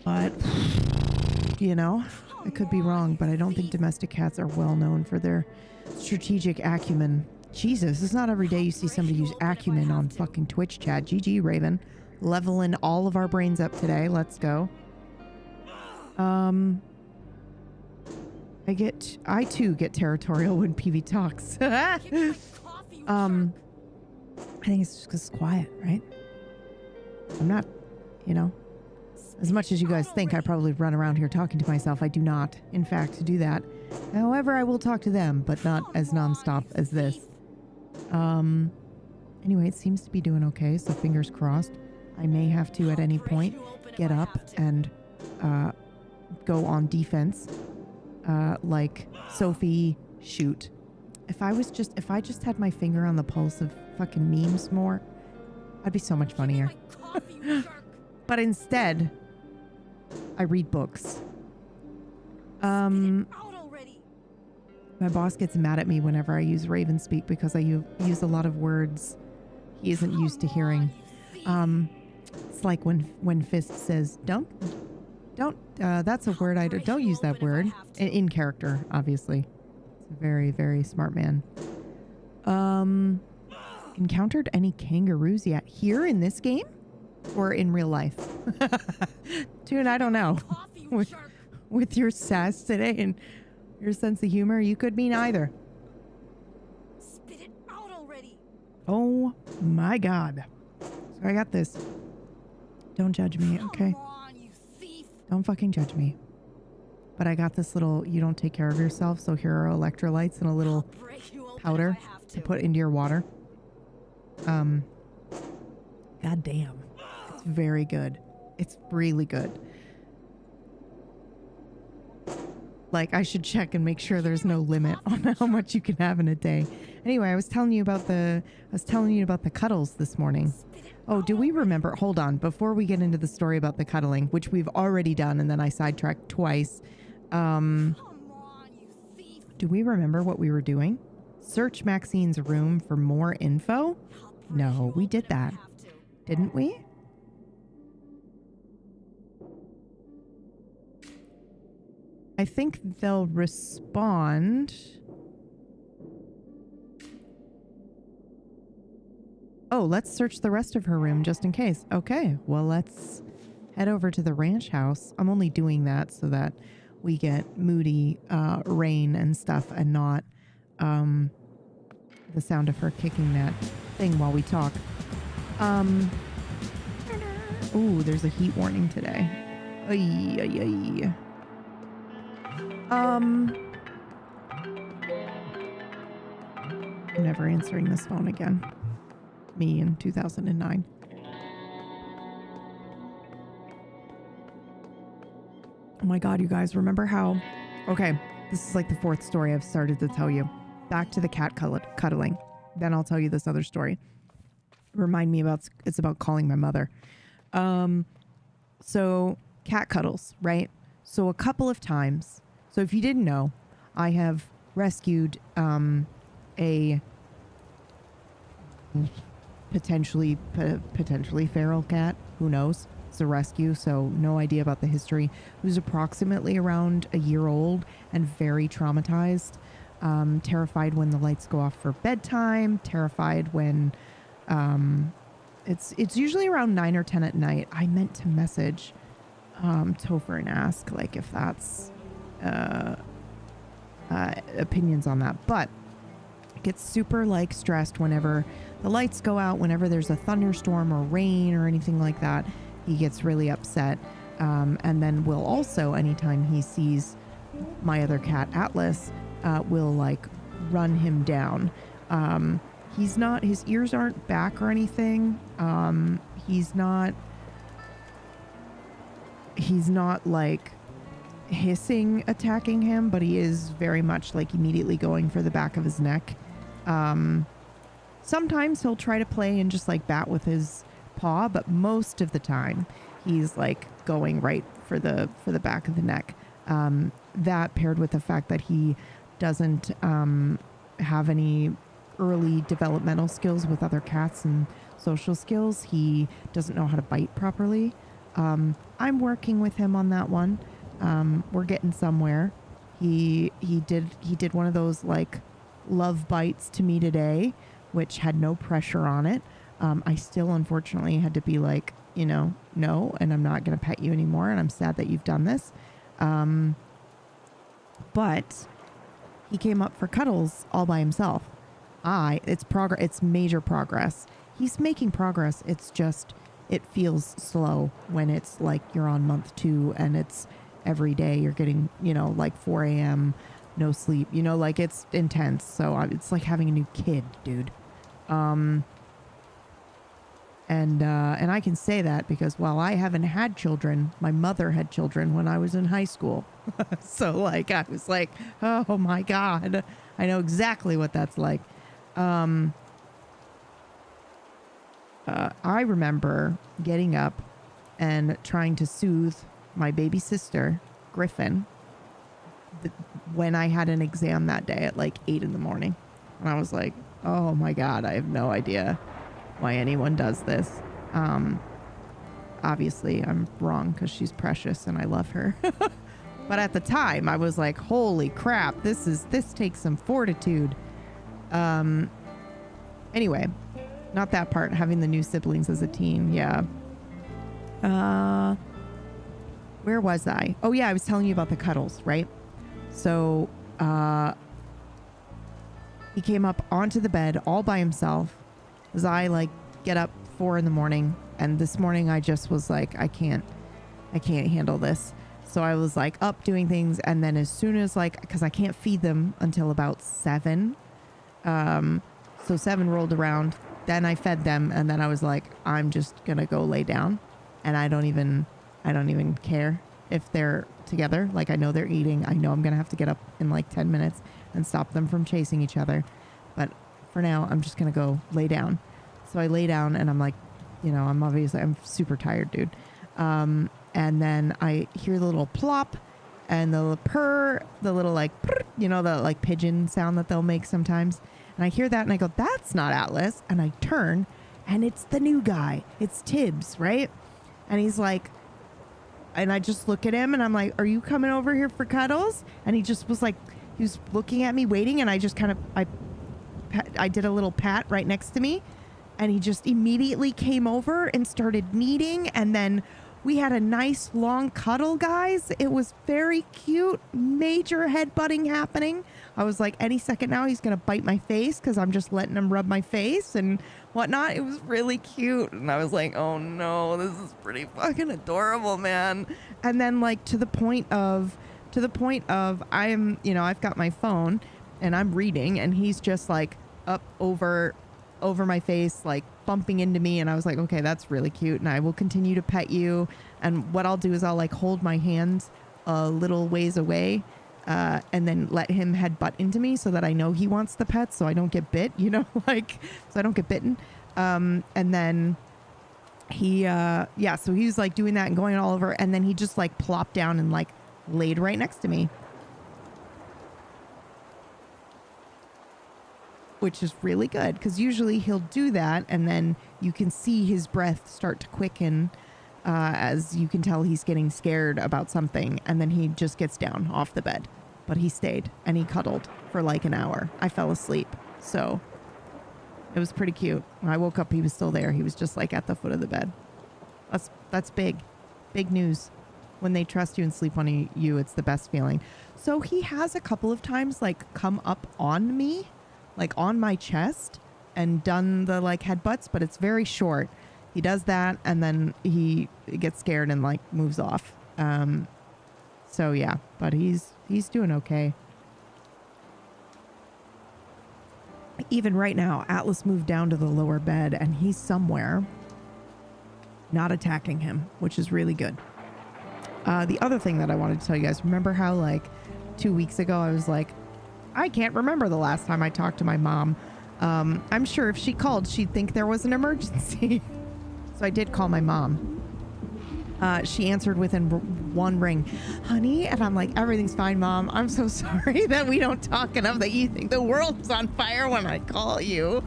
But, you know, I could be wrong, but I don't think domestic cats are well known for their strategic acumen. Jesus, it's not every day you see somebody use acumen on fucking Twitch chat. GG, Raven. Leveling all of our brains up today. Let's go. I too get territorial when PV talks. I think it's just because it's quiet, right? I'm not, you know, as much as you guys think I probably run around here talking to myself, I do not, in fact, do that. However, I will talk to them, but not as nonstop as this. Anyway, it seems to be doing okay, so fingers crossed. I may have to, at any point, get up and go on defense. Like Sophie, shoot. If I just had my finger on the pulse of fucking memes more, I'd be so much funnier. But instead, I read books. My boss gets mad at me whenever I use Raven speak because I use a lot of words he isn't used to hearing. It's like when Fist says, don't, that's a word don't use that word. In character, obviously. It's a very, very smart man. Encountered any kangaroos yet? Here in this game? Or in real life? Dude, I don't know. With your sass today and your sense of humor, you could mean either. Spit it out already. Oh my god. So I got this. Don't judge me, okay? Come on, you thief. Don't fucking judge me. But I got this little, you don't take care of yourself, so here are electrolytes and a little powder to put into your water. God damn. It's very good. It's really good. Like, I should check and make sure there's no limit on how much you can have in a day. Anyway, I was telling you about the cuddles this morning. Oh, do we remember? Hold on. Before we get into the story about the cuddling, which we've already done, and then I sidetracked twice. Come on, you thief. Do we remember what we were doing? Search Maxine's room for more info? No, we did that. Didn't we? I think they'll respond. Oh, let's search the rest of her room just in case. Okay, well, let's head over to the ranch house. I'm only doing that so that we get moody rain and stuff and not the sound of her kicking that thing while we talk. Ooh, there's a heat warning today. Ay, ay, ay. I'm never answering this phone again. Me in 2009. Oh my god, you guys, remember how... Okay, this is like the fourth story I've started to tell you. Back to the cat cuddling. Then I'll tell you this other story. Remind me about... It's about calling my mother. So, cat cuddles, right? So a couple of times... So if you didn't know, I have rescued a potentially feral cat. Who knows? It's a rescue, so no idea about the history. Who's approximately around a year old and very traumatized. Terrified when the lights go off for bedtime. Terrified when it's usually around 9 or 10 at night. I meant to message Topher and ask like if that's opinions on that, but gets super like stressed whenever the lights go out, whenever there's a thunderstorm or rain or anything like that. He gets really upset, and then will also, anytime he sees my other cat Atlas, will like run him down. His ears aren't back or anything. He's not like hissing attacking him, but he is very much like immediately going for the back of his neck. Sometimes he'll try to play and just like bat with his paw, but most of the time he's like going right for the back of the neck. That paired with the fact that he doesn't have any early developmental skills with other cats and social skills. He doesn't know how to bite properly. I'm working with him on that one. We're getting somewhere. He did one of those like love bites to me today, which had no pressure on it. I still unfortunately had to be like, you know, no, and I'm not going to pet you anymore. And I'm sad that you've done this. But he came up for cuddles all by himself. It's major progress. He's making progress. It's just, it feels slow when it's like you're on month 2 and it's every day you're getting, you know, like 4 a.m., no sleep, you know, like it's intense. So it's like having a new kid, dude. And I can say that because while I haven't had children, my mother had children when I was in high school. So like, I was like, oh my God, I know exactly what that's like. I remember getting up and trying to soothe my baby sister, Griffin, when I had an exam that day at like 8 in the morning. And I was like, oh my God, I have no idea why anyone does this. Obviously I'm wrong because she's precious and I love her. But at the time I was like, holy crap, this takes some fortitude. Anyway, not that part, having the new siblings as a teen. Yeah. Where was I? Oh yeah, I was telling you about the cuddles, right? So, he came up onto the bed all by himself as I like get up 4 in the morning. And this morning I just was like, I can't handle this. So I was like up doing things. And then as soon as like, cause I can't feed them until about 7. So 7 rolled around, then I fed them. And then I was like, I'm just going to go lay down. And I don't even care if they're together. Like I know they're eating. I know I'm going to have to get up in like 10 minutes and stop them from chasing each other. But for now, I'm just going to go lay down. So I lay down and I'm like, you know, I'm super tired, dude. And then I hear the little plop and the little purr, the little like, you know, the like pigeon sound that they'll make sometimes. And I hear that and I go, that's not Atlas. And I turn and it's the new guy. It's Tibbs, right? And he's like, and I just look at him and I'm like, are you coming over here for cuddles? And he just was like, he was looking at me waiting. And I just kind of, I did a little pat right next to me. And he just immediately came over and started kneading. And then we had a nice long cuddle, guys. It was very cute. Major headbutting happening. I was like, any second now he's going to bite my face because I'm just letting him rub my face and whatnot. It was really cute. And I was like, oh no, this is pretty fucking adorable, man. And then like to the point of I'm, you know, I've got my phone and I'm reading and he's just like up over my face, like bumping into me. And I was like, okay, that's really cute. And I will continue to pet you. And what I'll do is I'll like hold my hands a little ways away and then let him headbutt into me so that I know he wants the pet so I don't get bit, you know, like, so I don't get bitten. And then he, so he was like doing that and going all over. And then he just like plopped down and like laid right next to me, which is really good because usually he'll do that and then you can see his breath start to quicken as you can tell he's getting scared about something, and then he just gets down off the bed. But he stayed and he cuddled for like an hour. I fell asleep, so it was pretty cute. When I woke up, he was still there. He was just like at the foot of the bed. That's big news. When they trust you and sleep on you, it's the best feeling. So he has a couple of times like come up on me, like on my chest, and done the like headbutts, but it's very short. He does that and then he gets scared and like moves off. So yeah, but he's doing okay. Even right now, Atlas moved down to the lower bed and he's somewhere not attacking him, which is really good. The other thing that I wanted to tell you guys, remember how like 2 weeks ago I was like, I can't remember the last time I talked to my mom. I'm sure if she called, she'd think there was an emergency. So I did call my mom. She answered within one ring, honey. And I'm like, everything's fine, Mom. I'm so sorry that we don't talk enough, that you think the world's on fire when I call you.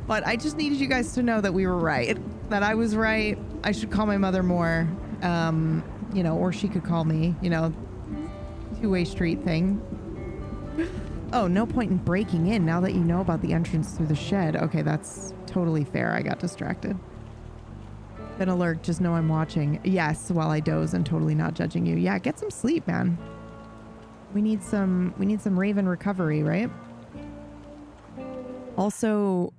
But I just needed you guys to know that we were right, that I was right. I should call my mother more. You know, or she could call me, you know, two-way street thing. Oh, no point in breaking in now that you know about the entrance through the shed. Okay, that's totally fair. I got distracted. Been alert, just know I'm watching. Yes, while I doze and totally not judging you. Yeah, get some sleep, man. We need some Raven recovery, right? Also,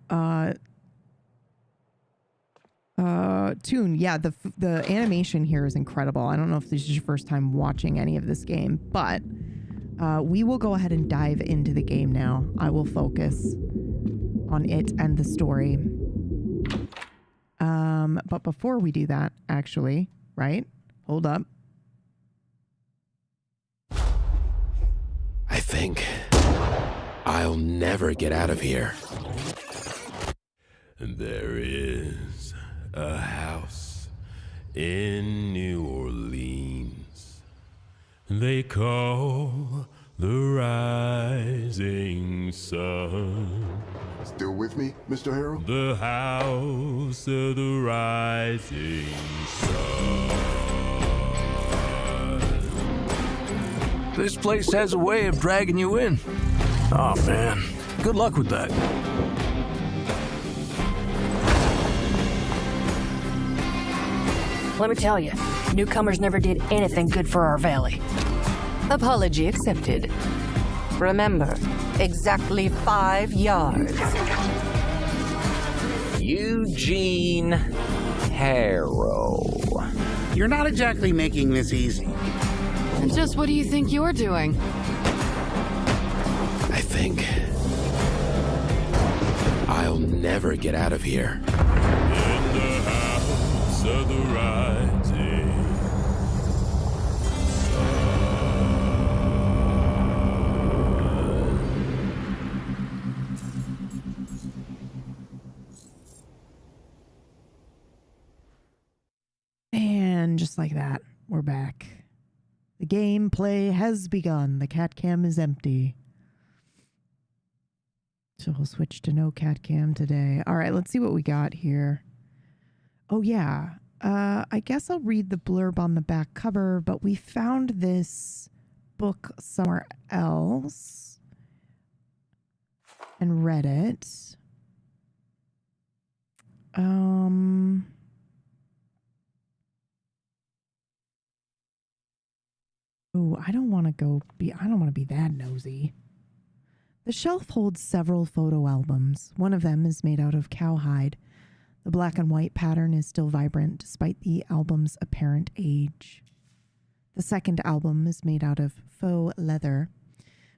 Toon, yeah, the animation here is incredible. I don't know if this is your first time watching any of this game, but we will go ahead and dive into the game now. I will focus on it and the story. But before we do that, actually, right? Hold up. I think I'll never get out of here. There is a house in New Orleans they call the Rising Sun. Still with me, Mr. Harold? The house of the rising sun. This place has a way of dragging you in. Oh, man. Good luck with that. Let me tell you, newcomers never did anything good for our valley. Apology accepted. Remember, exactly 5 yards. Eugene Harrow. You're not exactly making this easy. Just what do you think you're doing? I think I'll never get out of here. In the house of the rising And just like that, we're back. The gameplay has begun. The cat cam is empty. So we'll switch to no cat cam today. All right, let's see what we got here. Oh, yeah. I guess I'll read the blurb on the back cover, but we found this book somewhere else and read it. Oh, I don't want to be that nosy. The shelf holds several photo albums. One of them is made out of cowhide. The black and white pattern is still vibrant despite the album's apparent age. The second album is made out of faux leather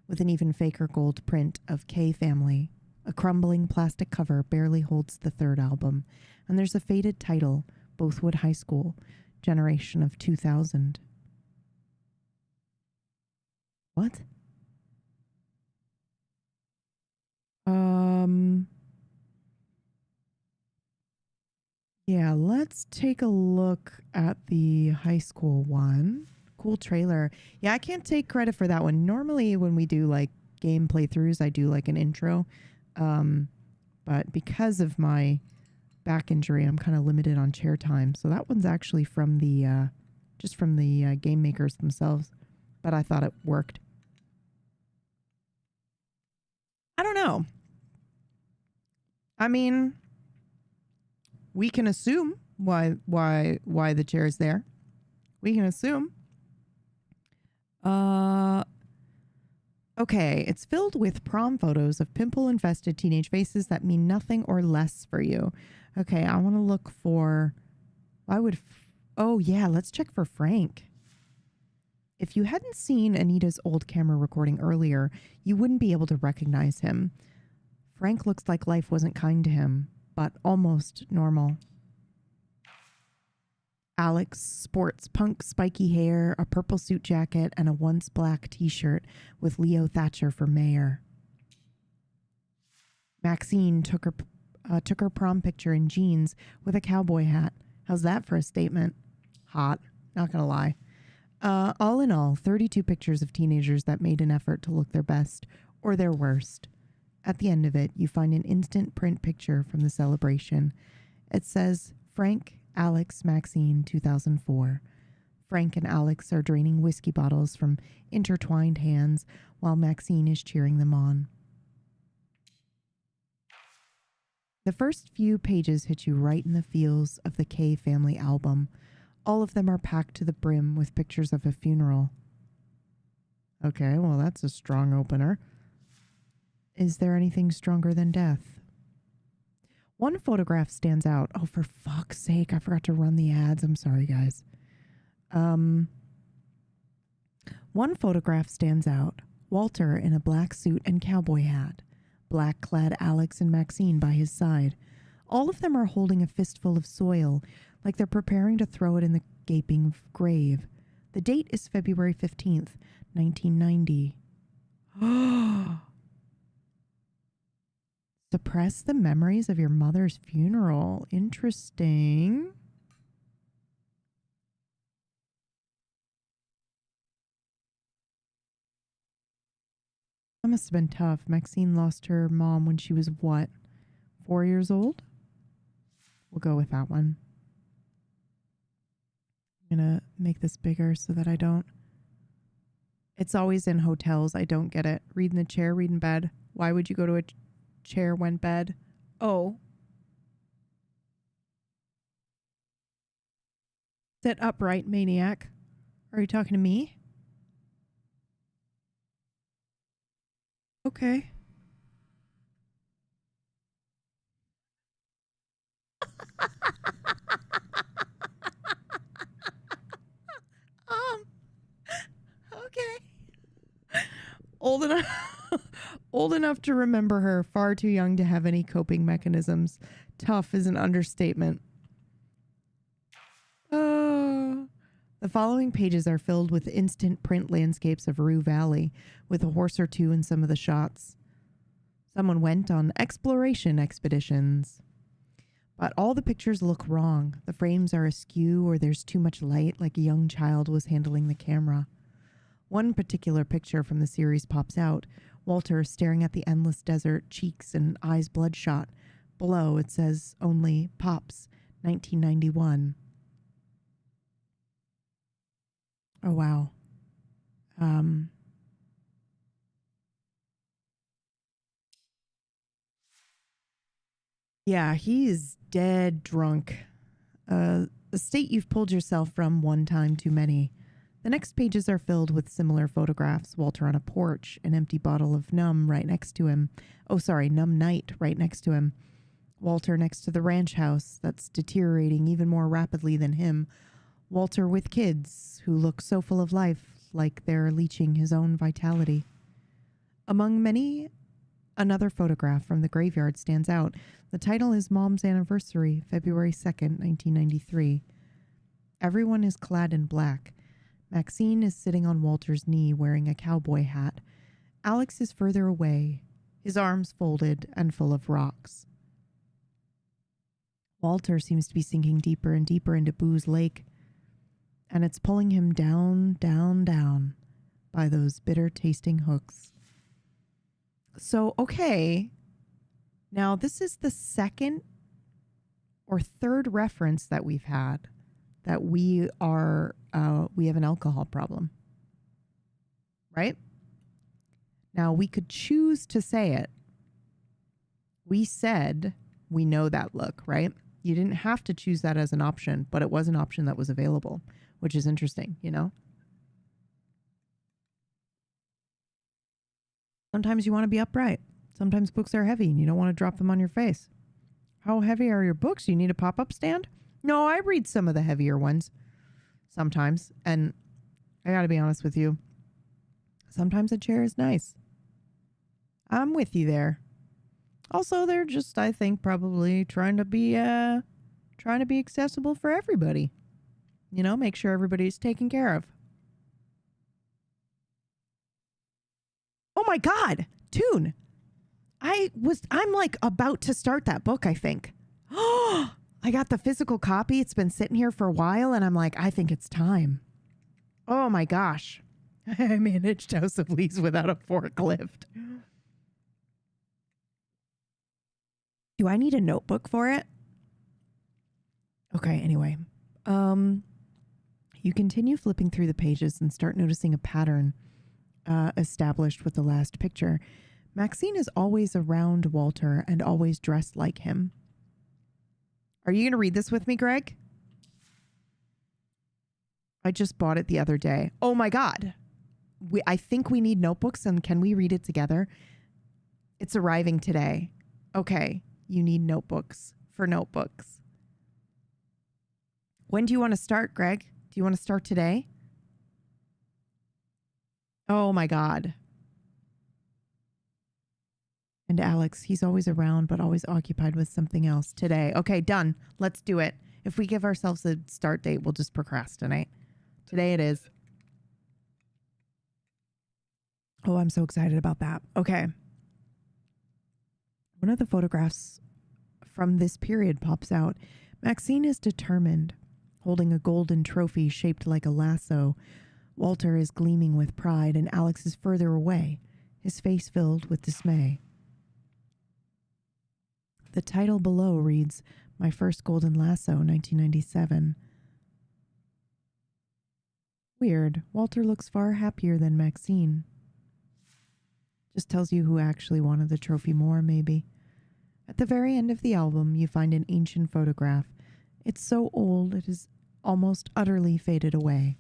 with an even faker gold print of K Family. A crumbling plastic cover barely holds the third album, and there's a faded title, Bothwood High School, Generation of 2000. What? Yeah, let's take a look at the high school one. Cool trailer. Yeah, I can't take credit for that one. Normally when we do like game playthroughs, I do like an intro. But because of my back injury, I'm kind of limited on chair time. So that one's actually from the, just from the game makers themselves. But I thought it worked. I don't know. I mean, we can assume why the chair's there. We can assume. Okay, it's filled with prom photos of pimple-infested teenage faces that mean nothing or less for you. Okay, I want to look for... oh, yeah, let's check for Frank. If you hadn't seen Anita's old camera recording earlier, you wouldn't be able to recognize him. Frank looks like life wasn't kind to him, but almost normal. Alex sports punk spiky hair, a purple suit jacket, and a once black t-shirt with Leo Thatcher for mayor. Maxine took her prom picture in jeans with a cowboy hat. How's that for a statement? Hot, not gonna lie. All in all, 32 pictures of teenagers that made an effort to look their best or their worst. At the end of it, you find an instant print picture from the celebration. It says, Frank, Alex, Maxine, 2004. Frank and Alex are draining whiskey bottles from intertwined hands while Maxine is cheering them on. The first few pages hit you right in the feels of the K family album. All of them are packed to the brim with pictures of a funeral. Okay, well, that's a strong opener. Is there anything stronger than death? One photograph stands out. Oh, for fuck's sake, I forgot to run the ads. I'm sorry, guys. One photograph stands out. Walter in a black suit and cowboy hat. Black-clad Alex and Maxine by his side. All of them are holding a fistful of soil, like they're preparing to throw it in the gaping grave. The date is February 15th, 1990. Suppress the memories of your mother's funeral. Interesting. That must have been tough. Maxine lost her mom when she was what? 4 years old? We'll go with that one. I'm going to make this bigger so that I don't. It's always in hotels. I don't get it. Read in the chair, read in bed. Why would you go to a chair when bed? Oh. Sit upright, maniac. Are you talking to me? Okay. Okay. Old enough to remember her, far too young to have any coping mechanisms. Tough is an understatement. The following pages are filled with instant print landscapes of Rue Valley, with a horse or two in some of the shots. Someone went on exploration expeditions. But all the pictures look wrong. The frames are askew or there's too much light, like a young child was handling the camera. One particular picture from the series pops out. Walter staring at the endless desert, cheeks and eyes bloodshot. Below it says only Pops, 1991. Oh, wow. Yeah, he's dead drunk. A state you've pulled yourself from one time too many. The next pages are filled with similar photographs. Walter on a porch, an empty bottle of Numb right next to him. Oh, sorry, Numb Night right next to him. Walter next to the ranch house that's deteriorating even more rapidly than him. Walter with kids who look so full of life, like they're leeching his own vitality. Among many, another photograph from the graveyard stands out. The title is Mom's Anniversary, February 2nd, 1993. Everyone is clad in black. Maxine is sitting on Walter's knee wearing a cowboy hat. Alex is further away, his arms folded and full of rocks. Walter seems to be sinking deeper and deeper into Booze Lake, and it's pulling him down, down, down by those bitter-tasting hooks. So, okay, now this is the second or third reference that we've had that we have an alcohol problem, right? Now, we could choose to say it. We said we know that look, right? You didn't have to choose that as an option, but it was an option that was available, which is interesting, you know? Sometimes you want to be upright. Sometimes books are heavy and you don't want to drop them on your face. How heavy are your books? You need a pop-up stand? No, I read some of the heavier ones sometimes. And I got to be honest with you. Sometimes a chair is nice. I'm with you there. Also, they're just, I think, probably trying to be accessible for everybody. You know, make sure everybody's taken care of. Oh my God, Tune. I'm like about to start that book, I think. Oh, I got the physical copy. It's been sitting here for a while and I'm like, I think it's time. Oh my gosh. I managed House of Leaves without a forklift. Do I need a notebook for it? Okay, anyway. You continue flipping through the pages and start noticing a pattern established with the last picture. Maxine is always around Walter and always dressed like him. Are you going to read this with me, Greg? I just bought it the other day. Oh my God. I think we need notebooks, and can we read it together? It's arriving today. Okay, you need notebooks for notebooks. When do you want to start, Greg? Do you want to start today? Oh my God. And Alex, he's always around, but always occupied with something else. Today. Okay, done. Let's do it. If we give ourselves a start date, we'll just procrastinate. Today it is. Oh, I'm so excited about that. Okay. One of the photographs from this period pops out. Maxine is determined, holding a golden trophy shaped like a lasso. Walter is gleaming with pride, and Alex is further away, his face filled with dismay. The title below reads, My First Golden Lasso, 1997. Weird. Walter looks far happier than Maxine. Just tells you who actually wanted the trophy more, maybe. At the very end of the album, you find an ancient photograph. It's so old, it is almost utterly faded away.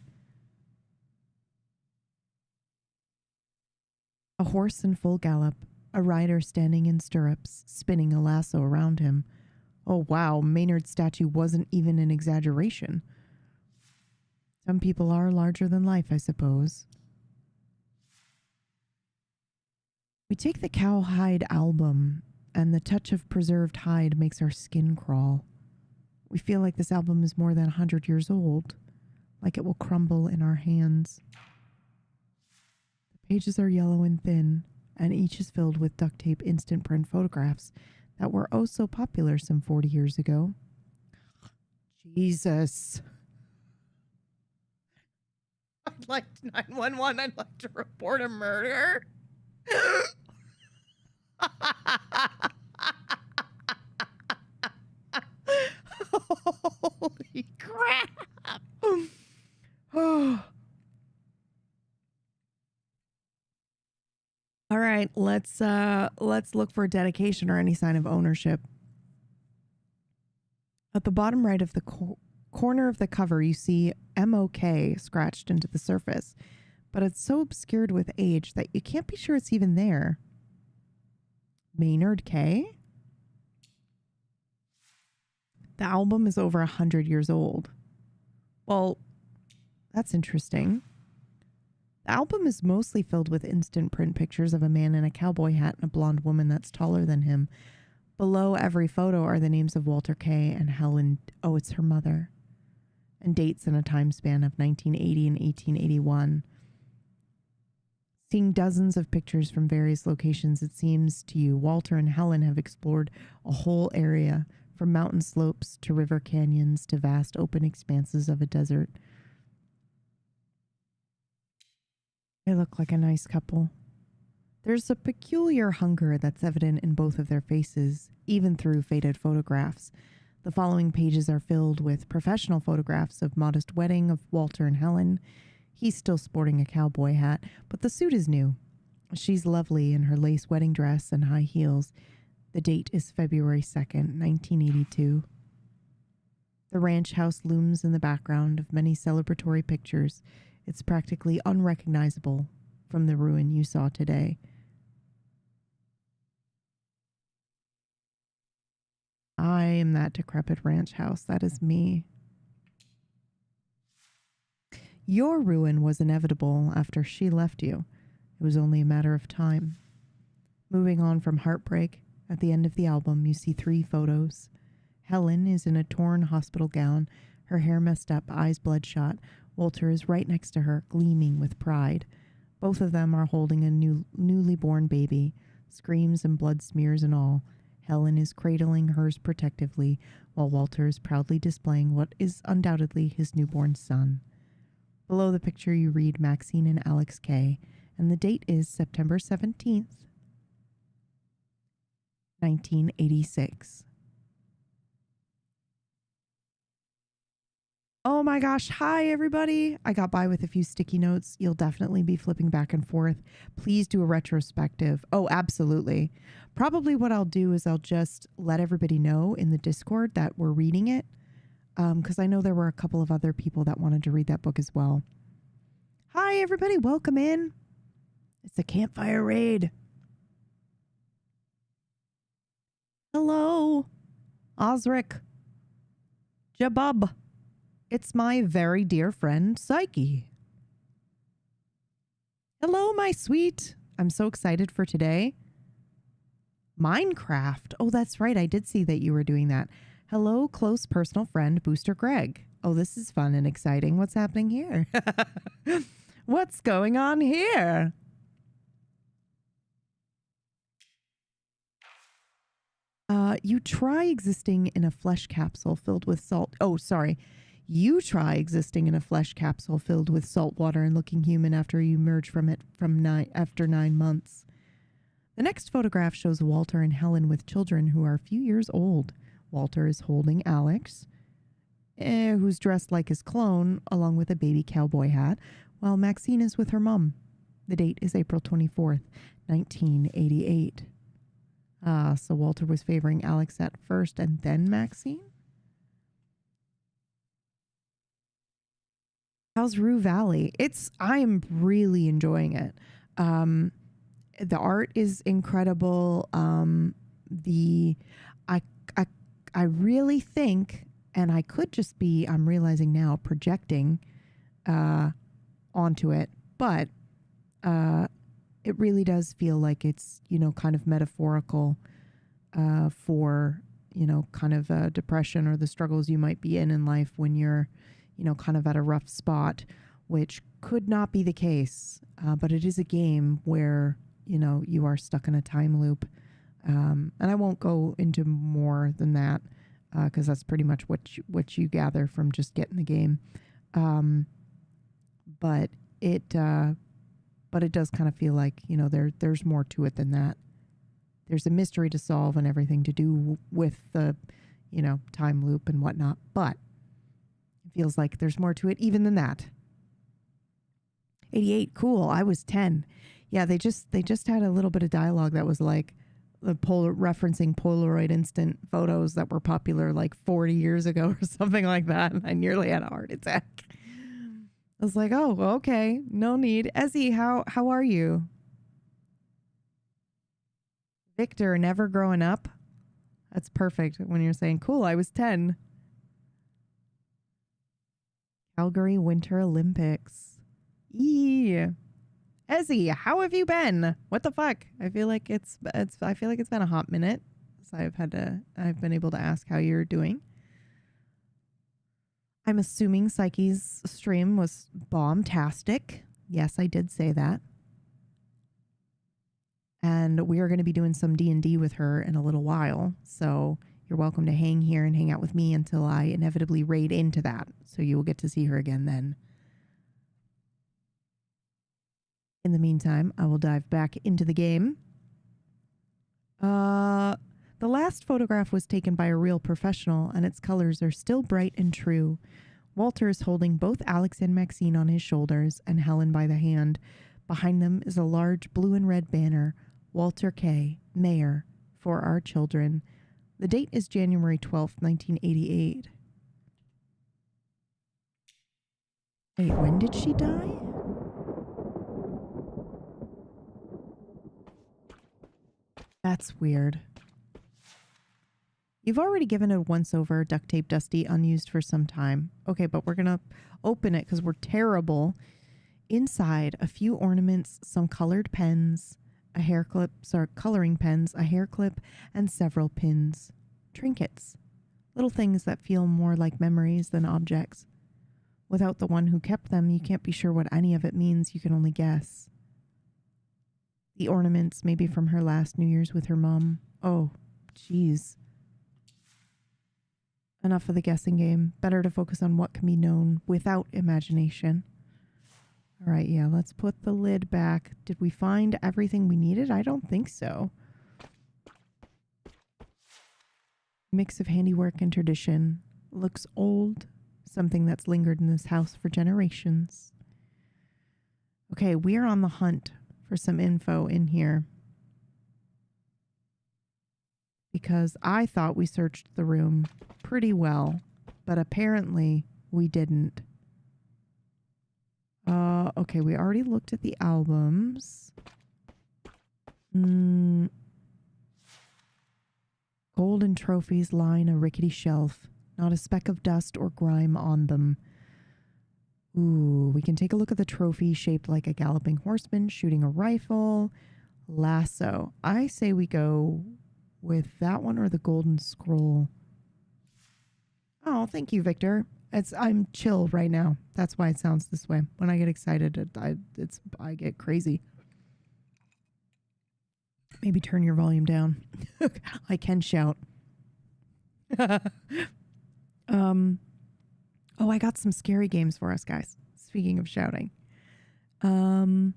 A horse in full gallop, a rider standing in stirrups, spinning a lasso around him. Oh wow, Maynard's statue wasn't even an exaggeration. Some people are larger than life, I suppose. We take the Cowhide album, and the touch of preserved hide makes our skin crawl. We feel like this album is more than 100 years old, like it will crumble in our hands. The pages are yellow and thin, and each is filled with duct tape instant print photographs that were oh so popular some 40 years ago. Jesus. I'd like 911. I'd like to report a murder. Holy crap. Oh. All right, let's look for dedication or any sign of ownership. At the bottom right of the corner of the cover, you see MOK scratched into the surface, but it's so obscured with age that you can't be sure it's even there. Maynard K? The album is over 100 years old. Well, that's interesting. The album is mostly filled with instant print pictures of a man in a cowboy hat and a blonde woman that's taller than him. Below every photo are the names of Walter Kay and Helen, oh, it's her mother, and dates in a time span of 1980 and 1881. Seeing dozens of pictures from various locations, it seems to you Walter and Helen have explored a whole area, from mountain slopes to river canyons to vast open expanses of a desert. They look like a nice couple. There's a peculiar hunger that's evident in both of their faces, even through faded photographs. The following pages are filled with professional photographs of modest wedding of Walter and Helen. He's still sporting a cowboy hat, but the suit is new. She's lovely in her lace wedding dress and high heels. The date is February 2nd, 1982. The ranch house looms in the background of many celebratory pictures. It's practically unrecognizable from the ruin you saw today. I am that decrepit ranch house. That is me. Your ruin was inevitable after she left you. It was only a matter of time. Moving on from heartbreak, at the end of the album, you see 3 photos. Helen is in a torn hospital gown, her hair messed up, eyes bloodshot. Walter is right next to her, gleaming with pride. Both of them are holding a newly born baby, screams and blood smears and all. Helen is cradling hers protectively, while Walter is proudly displaying what is undoubtedly his newborn son. Below the picture, you read Maxine and Alex K., and the date is September 17th, 1986. Oh my gosh. Hi, everybody. I got by with a few sticky notes. You'll definitely be flipping back and forth. Please do a retrospective. Oh, absolutely. Probably what I'll do is I'll just let everybody know in the Discord that we're reading it. Because I know there were a couple of other people that wanted to read that book as well. Hi, everybody. Welcome in. It's a campfire raid. Hello, Osric. Jabub. It's my very dear friend, Psyche. Hello, my sweet. I'm so excited for today. Minecraft. Oh, that's right. I did see that you were doing that. Hello, close personal friend, Booster Greg. Oh, this is fun and exciting. What's happening here? What's going on here? You try existing in a flesh capsule filled with salt. Oh, sorry. You try existing in a flesh capsule filled with salt water and looking human after you emerge from it after 9 months. The next photograph shows Walter and Helen with children who are a few years old. Walter is holding Alex, who's dressed like his clone, along with a baby cowboy hat, while Maxine is with her mom. The date is April 24th, 1988. So Walter was favoring Alex at first and then Maxine? How's Rue Valley? I am really enjoying it. The art is incredible. I really think, and I could just be, I'm realizing now, projecting onto it, but it really does feel like it's, kind of metaphorical for, kind of depression or the struggles you might be in life when you're, kind of at a rough spot, which could not be the case. But it is a game where, you are stuck in a time loop. And I won't go into more than that because that's pretty much what you gather from just getting the game. But it does kind of feel like, there's more to it than that. There's a mystery to solve and everything to do with the, time loop and whatnot. But it feels like there's more to it even than that. 88, cool. I was 10. Yeah, they just had a little bit of dialogue that was like referencing Polaroid instant photos that were popular like 40 years ago or something like that. And I nearly had a heart attack. I was like, oh, okay, no need. Ezzy, how are you? Victor, never growing up. That's perfect when you're saying, cool, I was 10. Calgary Winter Olympics. Eee. Ezzy, how have you been? What the fuck? I feel like it's been a hot minute. So I've been able to ask how you're doing. I'm assuming Psyche's stream was bomb-tastic. Yes, I did say that. And we are going to be doing some D&D with her in a little while. So you're welcome to hang here and hang out with me until I inevitably raid into that. So you will get to see her again then. In the meantime, I will dive back into the game. The last photograph was taken by a real professional, and its colors are still bright and true. Walter is holding both Alex and Maxine on his shoulders, and Helen by the hand. Behind them is a large blue and red banner, Walter K., Mayor, for our children. The date is January 12th, 1988. Wait, when did she die? That's weird. You've already given it a once-over, duct tape dusty, unused for some time. Okay, but we're going to open it because we're terrible. Inside, a few ornaments, some colored pens, a hair clip, coloring pens, a hair clip, and several pins. Trinkets. Little things that feel more like memories than objects. Without the one who kept them, you can't be sure what any of it means. You can only guess. The ornaments, maybe from her last New Year's with her mom. Oh, jeez. Enough of the guessing game. Better to focus on what can be known without imagination. All right, yeah, let's put the lid back. Did we find everything we needed? I don't think so. Mix of handiwork and tradition. Looks old, something that's lingered in this house for generations. Okay, we are on the hunt for some info in here. Because I thought we searched the room pretty well, but apparently we didn't. Okay, we already looked at the albums. Golden trophies line a rickety shelf, not a speck of dust or grime on them. Ooh, we can take a look at the trophy shaped like a galloping horseman shooting a rifle. Lasso. I say we go with that one or the golden scroll. Oh, thank you, Victor. I'm chill right now. That's why it sounds this way. When I get excited, I get crazy. Maybe turn your volume down. I can shout. Oh, I got some scary games for us, guys. Speaking of shouting. You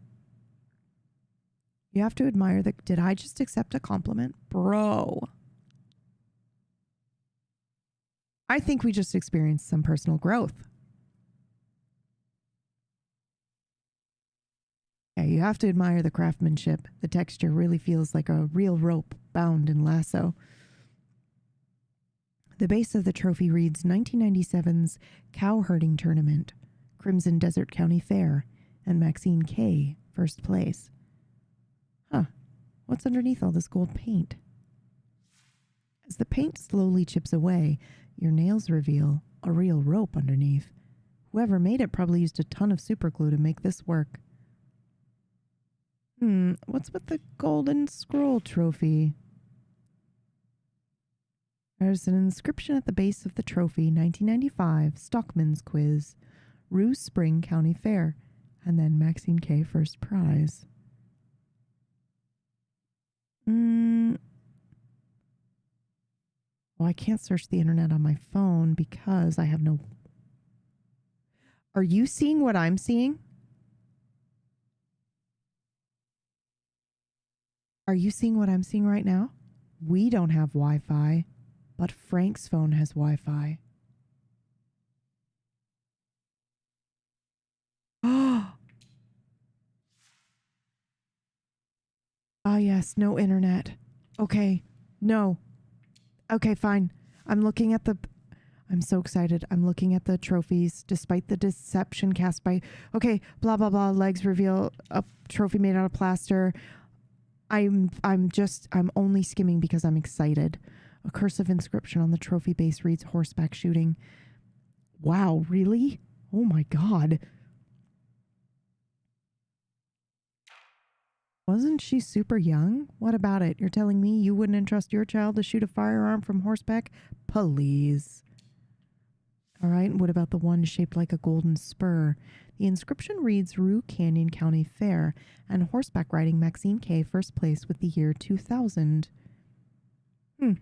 have to admire the... Did I just accept a compliment? Bro. I think we just experienced some personal growth. Yeah, you have to admire the craftsmanship. The texture really feels like a real rope bound in lasso. The base of the trophy reads 1997's Cow Herding Tournament, Crimson Desert County Fair, and Maxine K. first place. Huh. What's underneath all this gold paint? As the paint slowly chips away, your nails reveal a real rope underneath. Whoever made it probably used a ton of super glue to make this work. What's with the golden scroll trophy? There's an inscription at the base of the trophy, 1995, Stockman's Quiz, Rue Spring County Fair, and then Maxine K. first prize. Well, I can't search the internet on my phone because I have no... Are you seeing what I'm seeing? Are you seeing what I'm seeing right now? We don't have Wi-Fi, but Frank's phone has Wi-Fi. Oh! Ah, yes, no internet. Okay, no. Okay, fine. I'm looking at the... I'm so excited. I'm looking at the trophies, despite the deception cast by... Okay, blah, blah, blah. Legs reveal a trophy made out of plaster. I'm only skimming because I'm excited. A cursive inscription on the trophy base reads horseback shooting. Wow, really? Oh my God. Wasn't she super young? What about it? You're telling me you wouldn't entrust your child to shoot a firearm from horseback? Please. All right, what about the one shaped like a golden spur? The inscription reads Rue Canyon County Fair and horseback riding Maxine K. first place with the year 2000. Who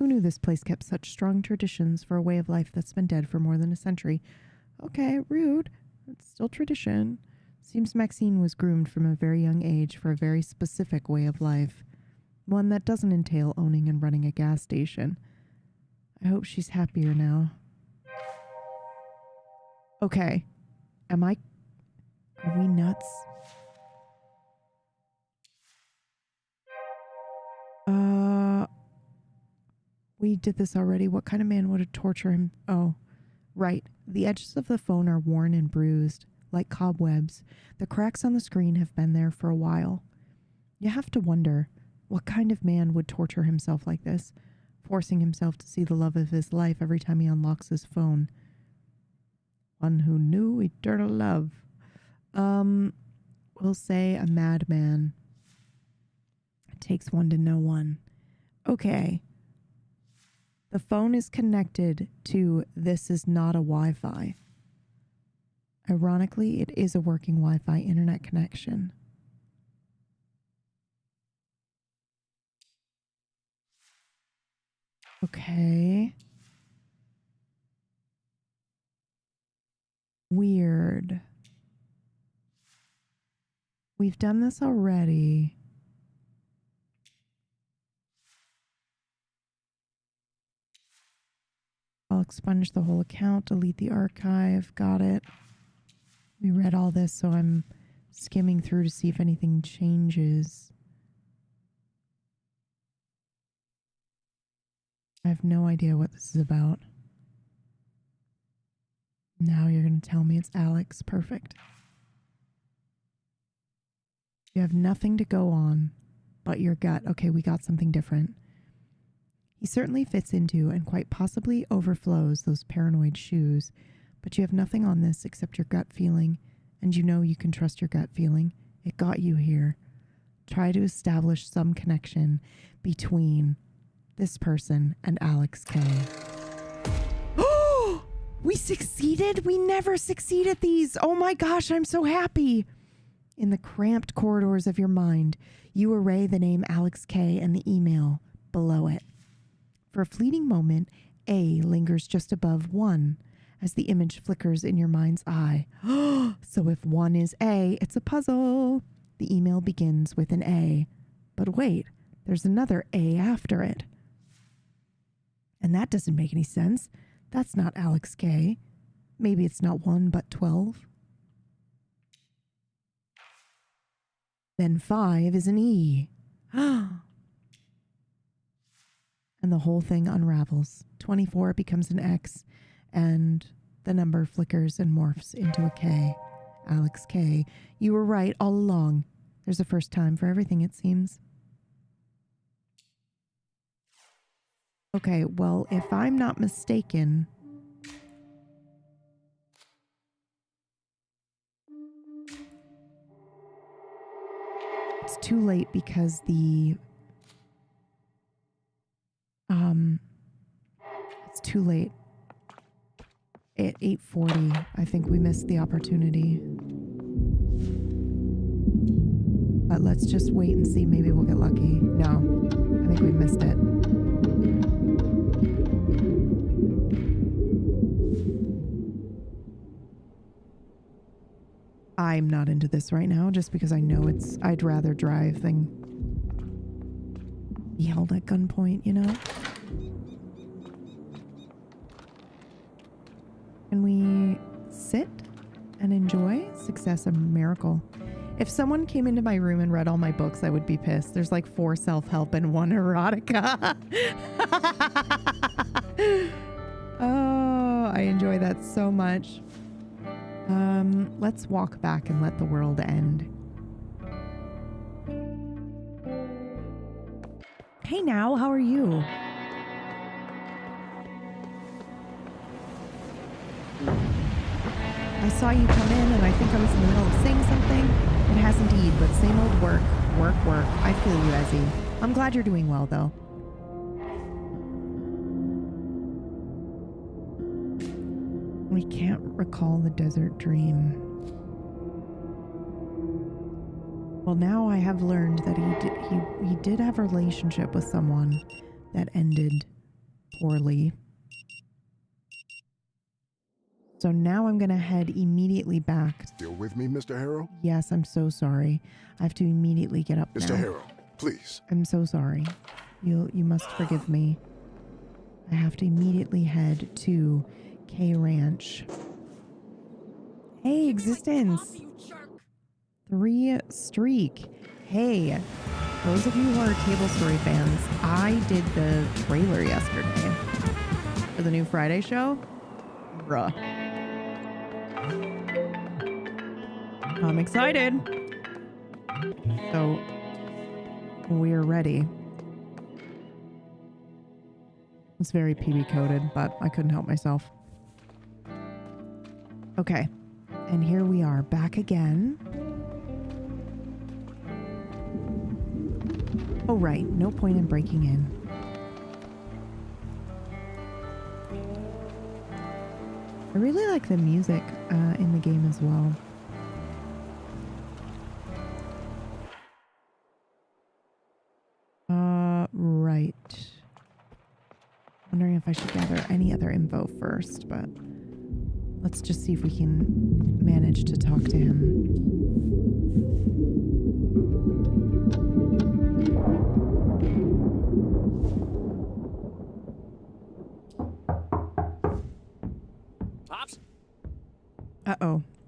knew this place kept such strong traditions for a way of life that's been dead for more than a century? Okay, rude. It's still tradition. Seems Maxine was groomed from a very young age for a very specific way of life. One that doesn't entail owning and running a gas station. I hope she's happier now. Okay. Are we nuts? We did this already. What kind of man would torture him? Oh, right. The edges of the phone are worn and bruised, like cobwebs. The cracks on the screen have been there for a while. You have to wonder, what kind of man would torture himself like this, forcing himself to see the love of his life every time he unlocks his phone? One who knew eternal love. We'll say a madman. It takes one to know one. Okay. The phone is connected to this is not a Wi-Fi. Ironically, it is a working Wi-Fi internet connection. Okay. Weird. We've done this already. I'll expunge the whole account, delete the archive. Got it. We read all this, so I'm skimming through to see if anything changes. I have no idea what this is about. Now you're going to tell me it's Alex. Perfect. You have nothing to go on but your gut. Okay, we got something different. He certainly fits into and quite possibly overflows those paranoid shoes, but you have nothing on this except your gut feeling, and you know you can trust your gut feeling. It got you here. Try to establish some connection between this person and Alex K. Oh, we succeeded. We never succeed at these. Oh my gosh, I'm so happy. In the cramped corridors of your mind, you array the name Alex K and the email below it. For a fleeting moment, A lingers just above 1 as the image flickers in your mind's eye. So if 1 is A, it's a puzzle. The email begins with an A. But wait, there's another A after it. And that doesn't make any sense. That's not Alex K. Maybe it's not 1, but 12. Then 5 is an E. And the whole thing unravels. 24 becomes an X, and the number flickers and morphs into a K. Alex K. You were right all along. There's a first time for everything, it seems. Okay, well, if I'm not mistaken, it's too late because it's too late. At 8:40, I think we missed the opportunity. But let's just wait and see. Maybe we'll get lucky. No, I think we missed it. I'm not into this right now just because I know I'd rather drive than be held at gunpoint, you know? Can we sit and enjoy? Success, a miracle. If someone came into my room and read all my books, I would be pissed. There's like 4 self-help and 1 erotica. Oh, I enjoy that so much. Let's walk back and let the world end. Hey now, how are you? I saw you come in and I think I was in the middle of saying something. It has indeed, but same old work. I feel you, Ezzy. I'm glad you're doing well, though. We can't recall the desert dream. Well, now I have learned that he did have a relationship with someone that ended poorly. So now I'm going to head immediately back. Still with me, Mr. Harrow? Yes, I'm so sorry. I have to immediately get up now. Mr. Harrow, please. I'm so sorry. You must forgive me. I have to immediately head to K Ranch. Hey, Existence. 3 streak. Hey, those of you who are Table Story fans, I did the trailer yesterday for the new Friday show. Bruh. I'm excited. So, we're ready. It's very PB coded, but I couldn't help myself. Okay, and here we are back again. Oh, right, no point in breaking in. I really like the music in the game as well. Right. Wondering if I should gather any other info first, but let's just see if we can manage to talk to him.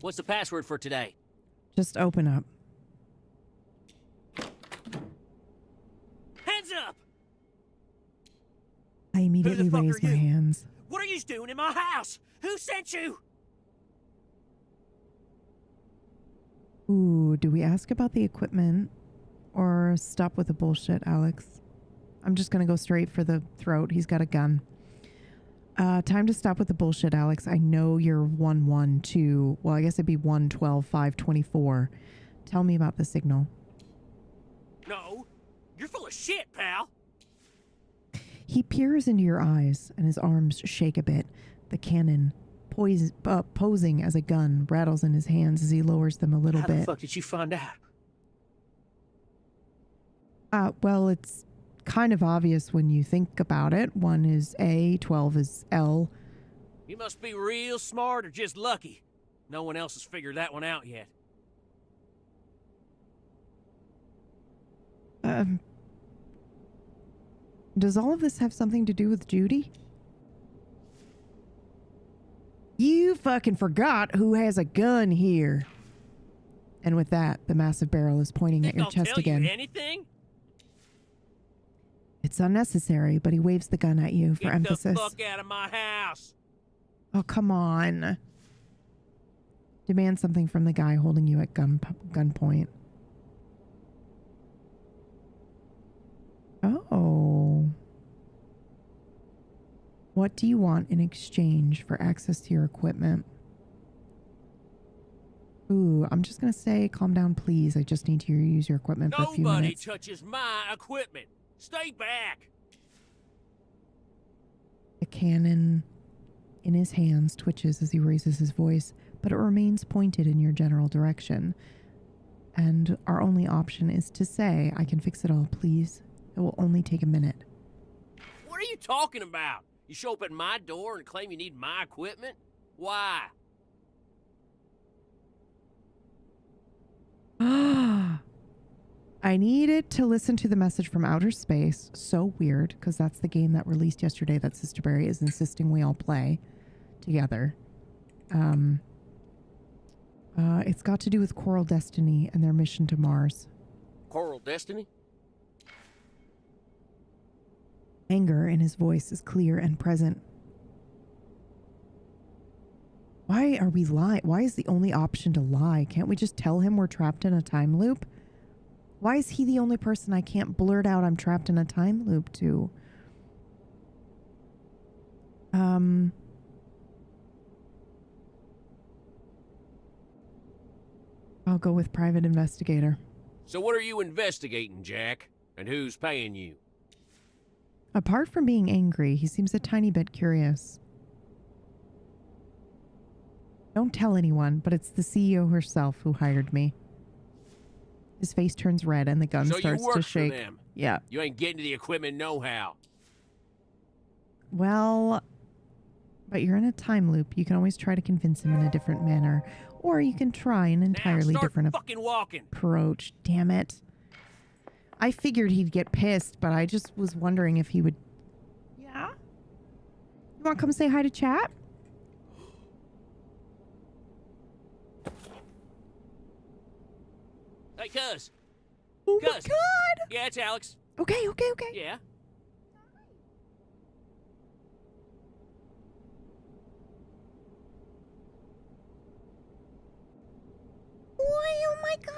What's the password for today? Just open up. Hands up! I immediately fuck raise are my you? hands. What are you doing in my house? Who sent you? Ooh, do we ask about the equipment or stop with the bullshit, Alex? I'm just gonna go straight for the throat. He's got a gun. Time to stop with the bullshit, Alex. I know you're 112. Well, I guess it'd be 112-524. Tell me about the signal. No. You're full of shit, pal. He peers into your eyes and his arms shake a bit. The cannon, posing as a gun, rattles in his hands as he lowers them a little How bit. the fuck did you find out? Well, it's kind of obvious when you think about it. 1 is A, 12 is L. You must be real smart or just lucky. No one else has figured that one out yet. Does all of this have something to do with Judy? You fucking forgot who has a gun here. And with that, the massive barrel is pointing at Think your I'll chest tell again. you anything? It's unnecessary, but he waves the gun at you for Get emphasis. the fuck out of my house. Oh, come on. Demand something from the guy holding you at gunpoint. Oh. What do you want in exchange for access to your equipment? Ooh, I'm just going to say, calm down, please. I just need to use your equipment for a few Nobody minutes. touches my equipment. Stay back. The cannon in his hands twitches as he raises his voice, but it remains pointed in your general direction. And our only option is to say, I can fix it all, please. It will only take a minute. What are you talking about? You show up at my door and claim you need my equipment? Why? I needed to listen to the message from outer space. So weird, because that's the game that released yesterday that Sister Berry is insisting we all play together. It's got to do with Coral Destiny and their mission to Mars. Coral Destiny? Anger in his voice is clear and present. Why are we lying? Why is the only option to lie? Can't we just tell him we're trapped in a time loop? Why is he the only person I can't blurt out I'm trapped in a time loop to? I'll go with private investigator. So what are you investigating, Jack? And who's paying you? Apart from being angry, he seems a tiny bit curious. Don't tell anyone, but it's the CEO herself who hired me. His face turns red and the gun So starts you work to shake. for them. Yeah. You ain't getting to the equipment no-how. Well, but you're in a time loop. You can always try to convince him in a different manner, or you can try an entirely now start different fucking walking. approach. Damn it. I figured he'd get pissed, but I just was wondering if he would. Yeah? You want to come say hi to chat? Hey, cuz. Oh my Cuz. god! Yeah, it's Alex. Okay. Yeah. Oh my god!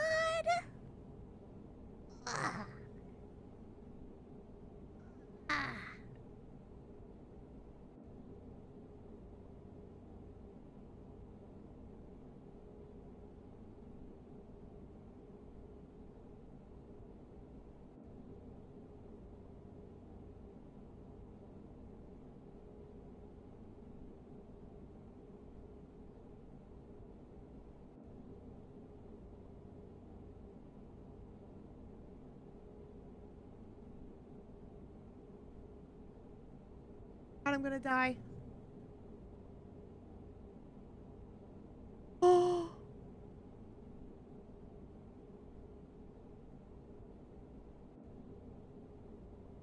I'm gonna die. Oh.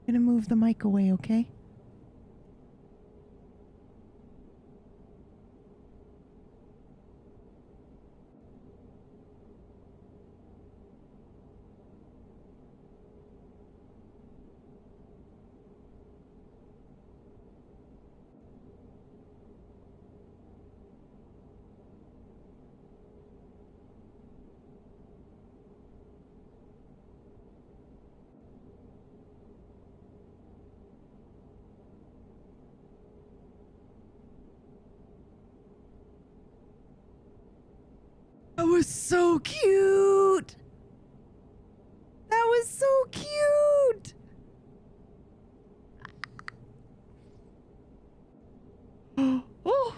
I'm gonna move the mic away, okay? was so cute. That was so cute. Oh.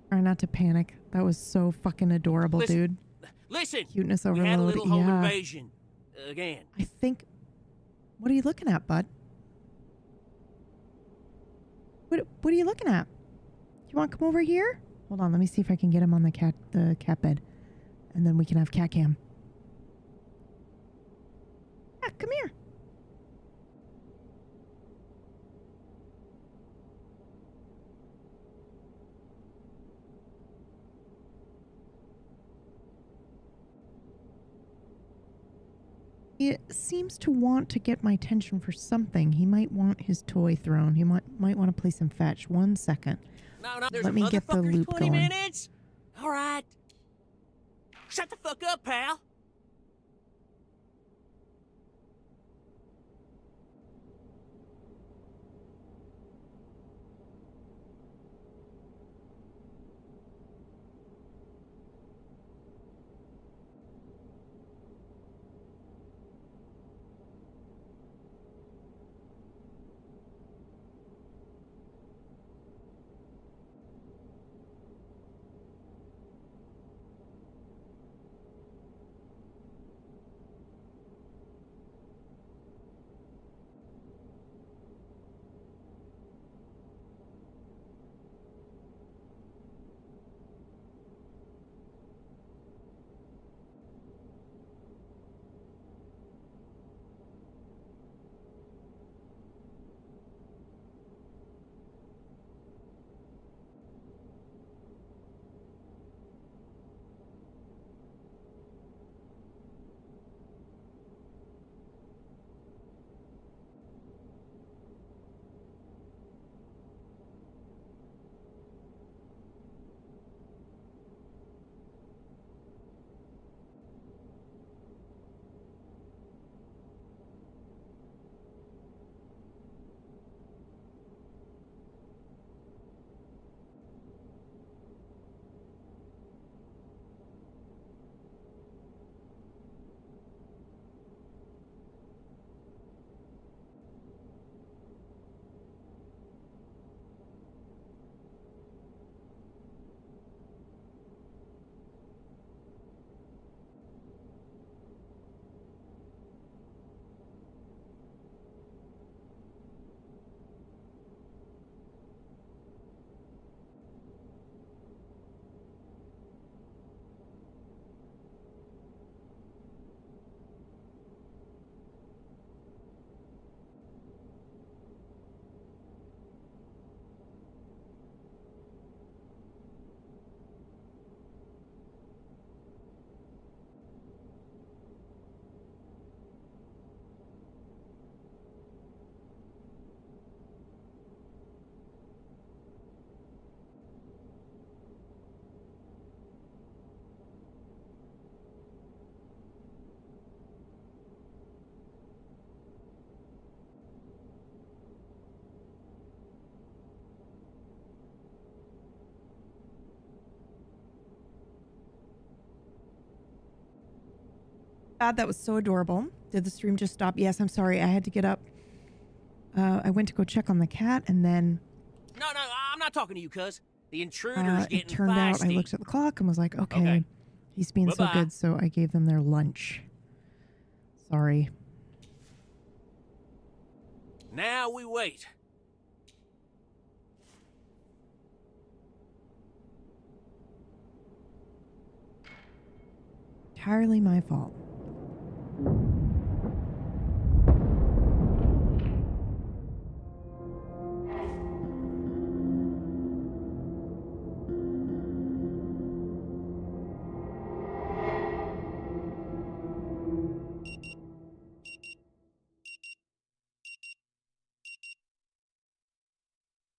Try not to panic. That was so fucking adorable, dude. Listen, Cuteness we overload. had a little home Yeah. invasion again. I think. What are you looking at, bud? What are you looking at? Do you want to come over here? Hold on, let me see if I can get him on the cat bed, and then we can have cat cam. Yeah, come here. He seems to want to get my attention for something. He might want his toy thrown. He might want to play some fetch. 1 second. No, there's Let a me get the motherfucker's loop 20 going. minutes? All right. Shut the fuck up, pal. God, that was so adorable. Did the stream just stop? Yes, I'm sorry. I had to get up. I went to go check on the cat, and then No, I'm not talking to you, cuz. The intruder's it getting turned out I feisty. looked at the clock and was like, okay, he's being so Bye-bye. good, so I gave them their lunch. Sorry. Now we wait. Entirely my fault.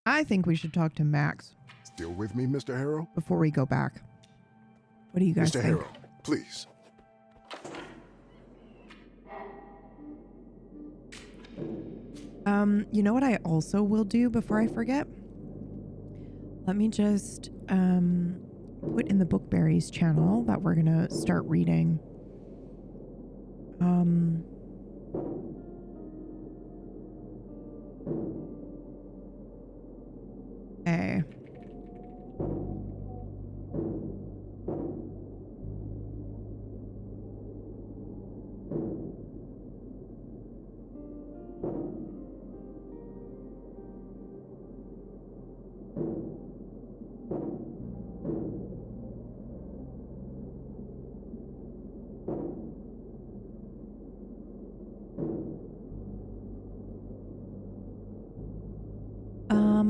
I think we should talk to Max Still with me, Mr. Harrow? before we go back. What do you guys Mr. think? Harrow, please. You know what I also will do before I forget? Let me just put in the Bookberries channel that we're gonna start reading. Okay.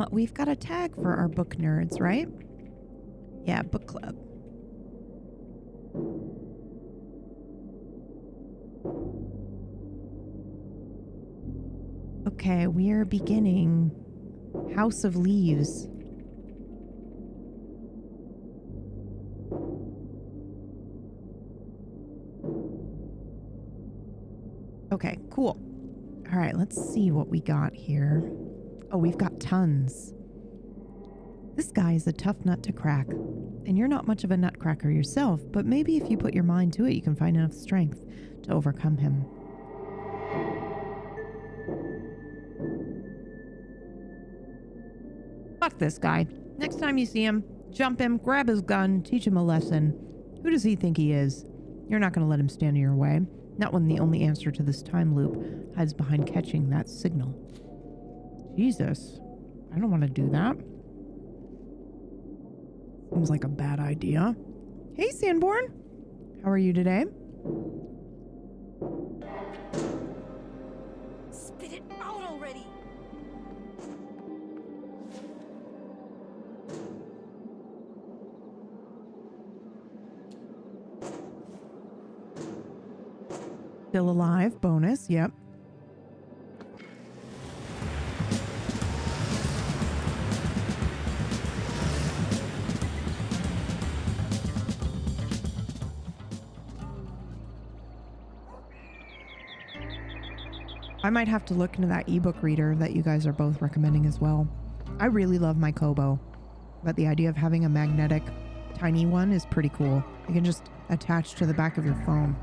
We've got a tag for our book nerds, right? Yeah, book club. Okay, we are beginning House of Leaves. Okay, cool. All right, let's see what we got here. Oh, we've got tons. This guy is a tough nut to crack. And you're not much of a nutcracker yourself, but maybe if you put your mind to it, you can find enough strength to overcome him. Fuck this guy. Next time you see him, jump him, grab his gun, teach him a lesson. Who does he think he is? You're not going to let him stand in your way. Not when the only answer to this time loop hides behind catching that signal. Jesus. I don't want to do that. Seems like a bad idea. Hey, Sanborn. How are you today? Spit it out already. Still alive. Bonus. Yep. I might have to look into that ebook reader that you guys are both recommending as well. I really love my Kobo, but the idea of having a magnetic tiny one is pretty cool. You can just attach to the back of your phone.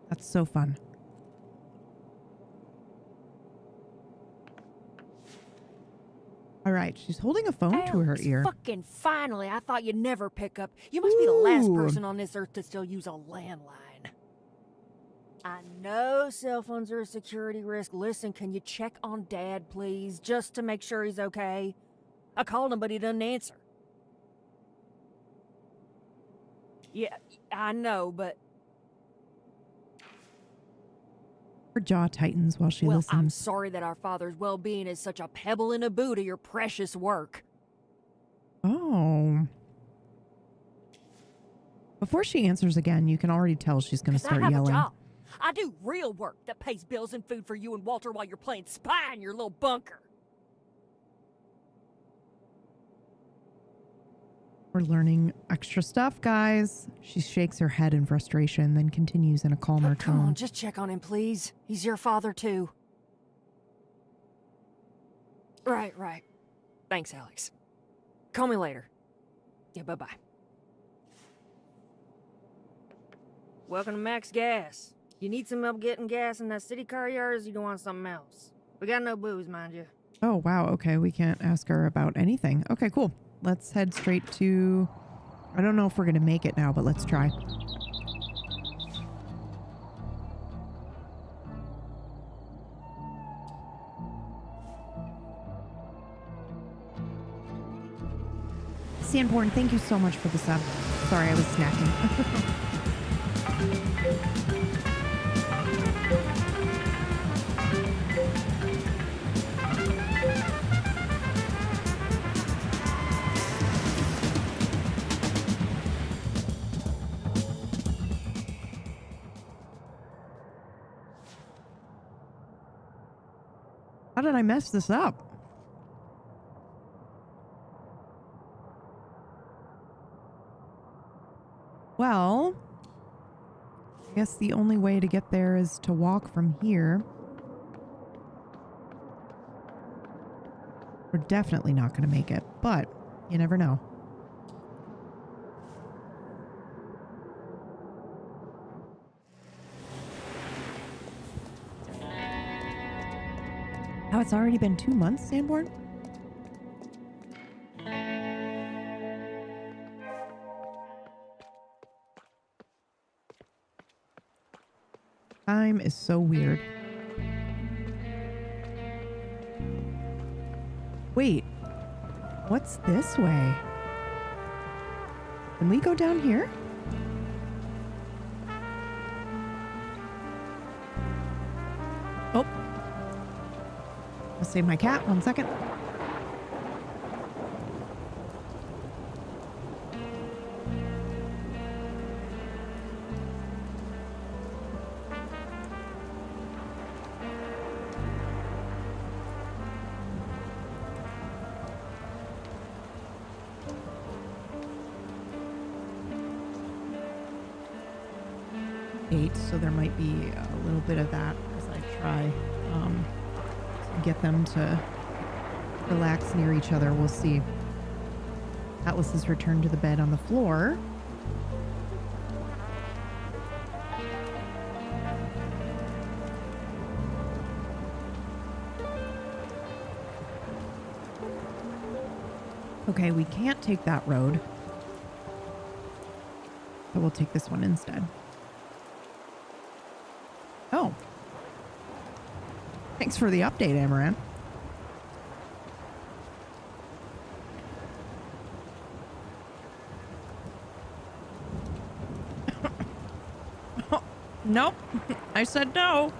That's so fun. All right, she's holding a phone to her ear. Fucking finally, I thought you'd never pick up. You must be the last person on this earth to still use a landline. I know cell phones are a security risk. Listen, can you check on Dad, please? Just to make sure he's okay. I called him, but he doesn't answer. Yeah, I know, but... Her jaw tightens while she well, listens. I'm sorry that our father's well-being is such a pebble in a boot of your precious work. Oh. Before she answers again, you can already tell she's going to start I have yelling. A job. I do real work that pays bills and food for you and Walter while you're playing spy in your little bunker. We're learning extra stuff, guys. She shakes her head in frustration, then continues in a calmer Come tone. on, just check on him, please. He's your father, too. Right. Thanks, Alex. Call me later. Yeah, bye-bye. Welcome to Max Gas. You need some help getting gas in that city car yard, or you want something else? We got no booze, mind you. Oh, wow. Okay, we can't ask her about anything. Okay, cool. Let's head straight to... I don't know if we're going to make it now, but let's try. Sanborn, thank you so much for the sub. Sorry, I was snacking. How did I mess this up? Well, I guess the only way to get there is to walk from here. We're definitely not going to make it, but you never know. Now it's already been 2 months, Sanborn? Time is so weird. Wait, what's this way? Can we go down here? Oh. I'll save my cat 1 second. So there might be a little bit of that as I try to get them to relax near each other. We'll see. Atlas has returned to the bed on the floor. Okay, we can't take that road. So we'll take this one instead. Oh. Thanks for the update, Amaranth. Oh, nope. I said no.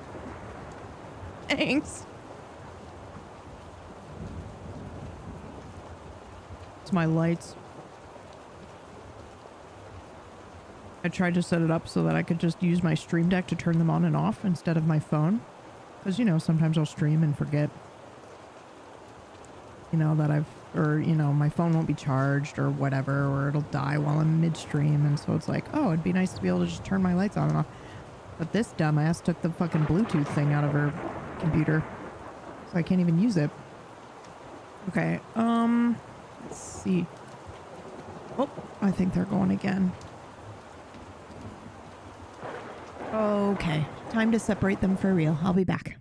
Thanks. It's my lights. I tried to set it up so that I could just use my Stream Deck to turn them on and off instead of my phone. Because, you know, sometimes I'll stream and forget, you know, that my phone won't be charged or whatever, or it'll die while I'm midstream. And so it's like, oh, it'd be nice to be able to just turn my lights on and off. But this dumbass took the fucking Bluetooth thing out of her computer. So I can't even use it. Okay, let's see. Oh, I think they're going again. Okay, time to separate them for real. I'll be back.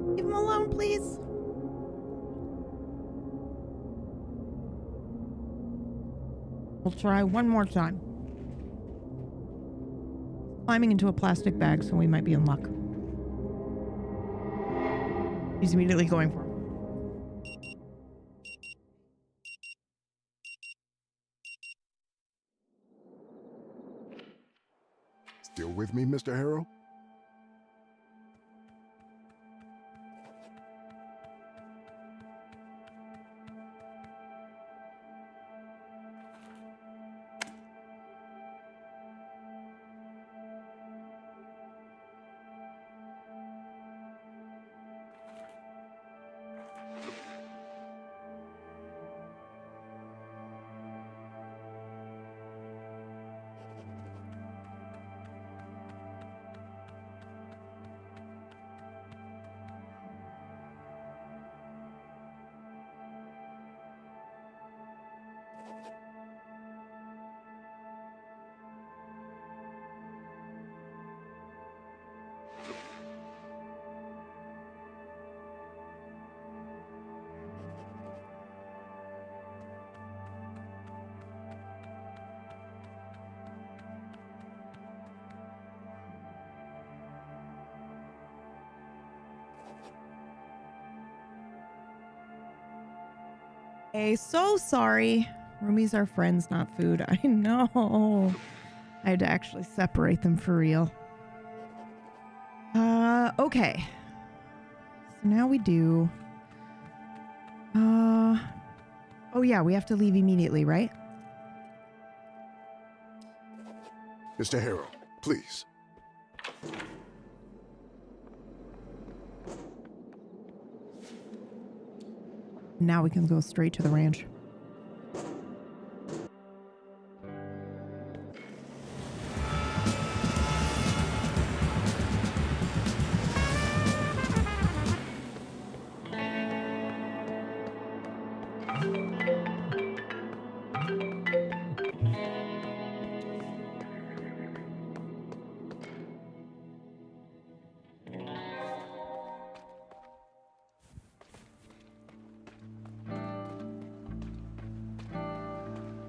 Leave him alone, please. We'll try one more time. Climbing into a plastic bag, so we might be in luck. He's immediately going for him. Still with me, Mr. Harrow? Hey, so sorry. Roomies are friends, not food. I know. I had to actually separate them for real. Okay. So now we do... Oh yeah, we have to leave immediately, right? Mr. Harrow, please. Now we can go straight to the ranch.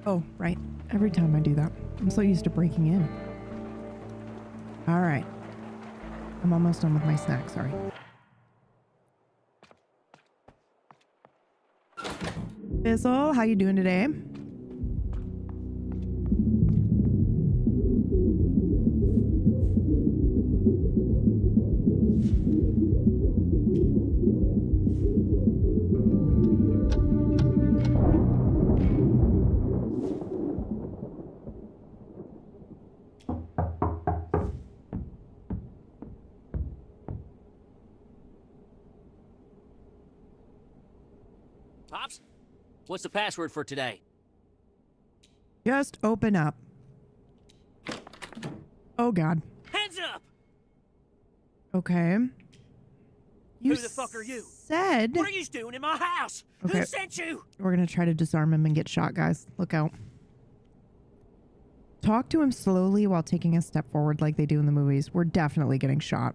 Oh, right. Every time I do that. I'm so used to breaking in. All right. I'm almost done with my snack, sorry. Bizzle, how you doing today? Pops, what's the password for today? Just open up. Oh, God. Hands up! Okay. You Who the fuck are you? Said... What are you doing in my house? Okay. Who sent you? We're going to try to disarm him and get shot, guys. Look out. Talk to him slowly while taking a step forward like they do in the movies. We're definitely getting shot.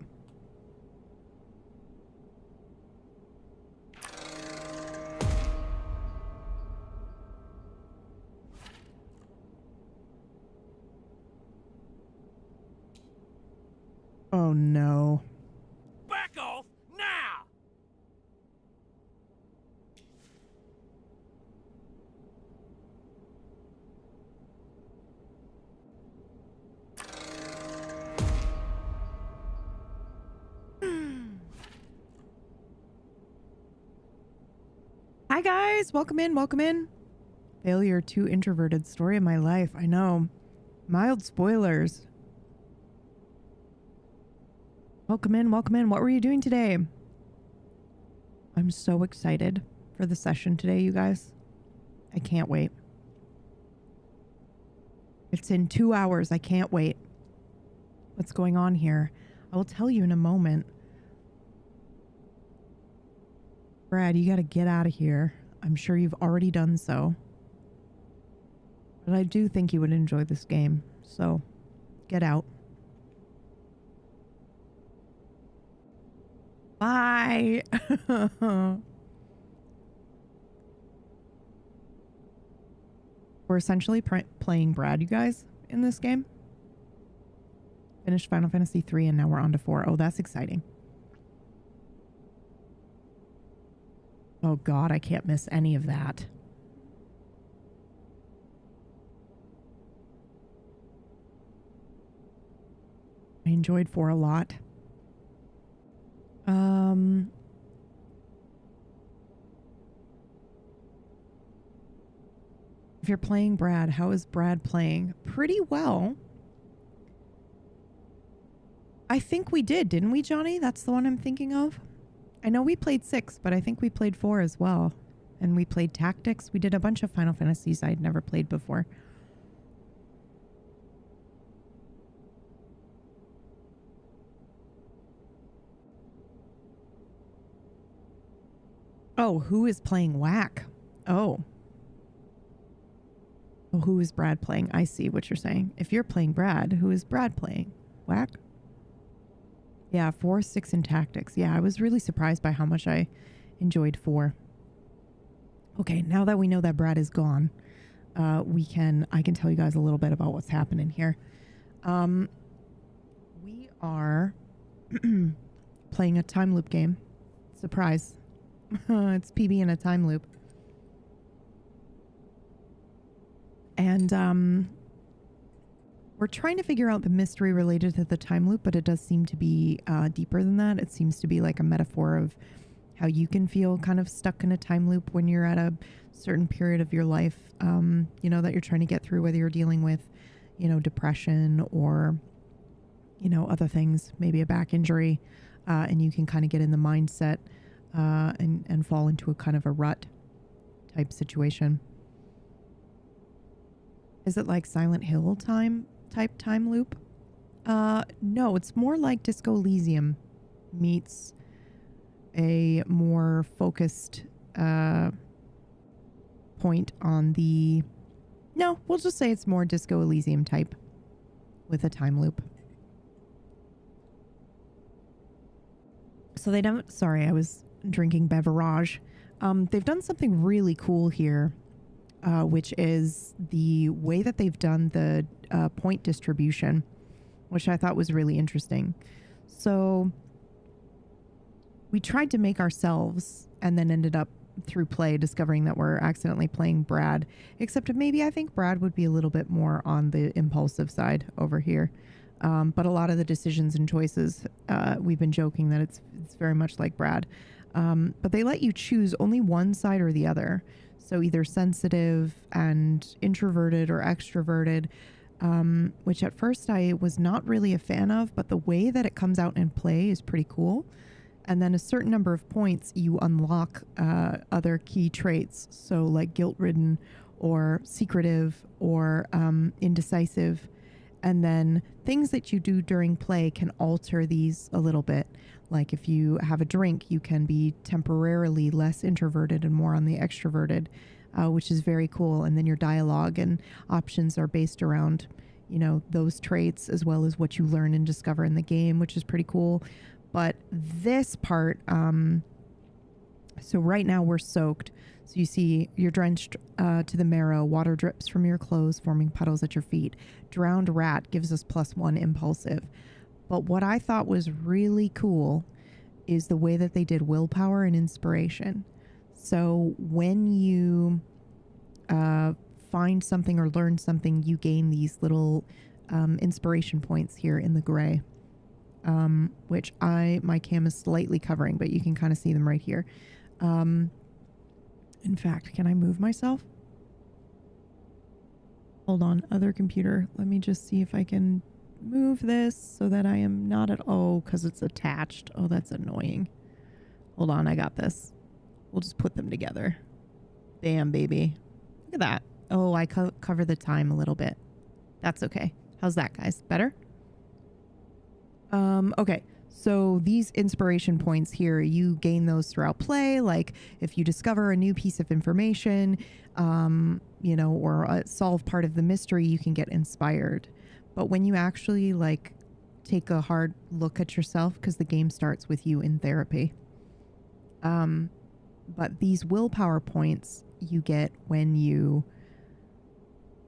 Oh, no. Back off now! Hi, guys. Welcome in. Welcome in. Failure 2 introverted. Story of my life. I know. Mild spoilers. Welcome in. Welcome in. What were you doing today? I'm so excited for the session today, you guys. I can't wait. It's in 2 hours. I can't wait. What's going on here? I will tell you in a moment. Brad, you got to get out of here. I'm sure you've already done so. But I do think you would enjoy this game. So, get out. Bye. We're essentially playing Brad, you guys, in this game. Finished Final Fantasy 3 and now we're on to 4. Oh, that's exciting. Oh God, I can't miss any of that. I enjoyed 4 a lot. If you're playing Brad, how is Brad playing? Pretty well. I think we did, didn't we, Johnny? That's the one I'm thinking of. I know we played 6, but I think we played 4 as well. And we played Tactics. We did a bunch of Final Fantasies I'd never played before. Oh, who is playing Whack? Oh. Oh, who is Brad playing? I see what you're saying. If you're playing Brad, who is Brad playing? Whack? Yeah, 4, 6, and Tactics. Yeah, I was really surprised by how much I enjoyed 4. Okay, now that we know that Brad is gone, I can tell you guys a little bit about what's happening here. We are playing a time loop game. Surprise. It's PB in a time loop. And we're trying to figure out the mystery related to the time loop, but it does seem to be deeper than that. It seems to be like a metaphor of how you can feel kind of stuck in a time loop when you're at a certain period of your life, you know, that you're trying to get through, whether you're dealing with, you know, depression or, you know, other things, maybe a back injury, and you can kind of get in the mindset and fall into a kind of a rut type situation. Is it like Silent Hill type time loop? No, it's more like Disco Elysium meets a more focused point on the... No, we'll just say it's more Disco Elysium type with a time loop. So they don't... Sorry, I was drinking beverage. They've done something really cool here, which is the way that they've done the point distribution, which I thought was really interesting. So we tried to make ourselves and then ended up through play discovering that we're accidentally playing Brad, except maybe I think Brad would be a little bit more on the impulsive side over here. But a lot of the decisions and choices, we've been joking that it's very much like Brad. But they let you choose only one side or the other. So either sensitive and introverted or extroverted, which at first I was not really a fan of, but the way that it comes out in play is pretty cool. And then a certain number of points, you unlock other key traits. So like guilt-ridden or secretive or indecisive. And then things that you do during play can alter these a little bit. Like if you have a drink, you can be temporarily less introverted and more on the extroverted, which is very cool. And then your dialogue and options are based around, you know, those traits as well as what you learn and discover in the game, which is pretty cool. But this part, so right now we're soaked. So you see you're drenched to the marrow. Water drips from your clothes, forming puddles at your feet. Drowned rat gives us +1 impulsive. But what I thought was really cool is the way that they did willpower and inspiration. So when you find something or learn something, you gain these little inspiration points here in the gray, which my cam is slightly covering, but you can kind of see them right here. In fact, can I move myself? Hold on, other computer. Let me just see if I can move this so that I am not at... Oh, because it's attached. Oh, that's annoying. Hold on, I got this. We'll just put them together. Bam, baby. Look at that. Oh, I cover the time a little bit. That's okay. How's that, guys? Better? Okay. So these inspiration points here, you gain those throughout play. Like if you discover a new piece of information, you know, or solve part of the mystery, you can get inspired. But when you actually like take a hard look at yourself, because the game starts with you in therapy. But these willpower points you get when you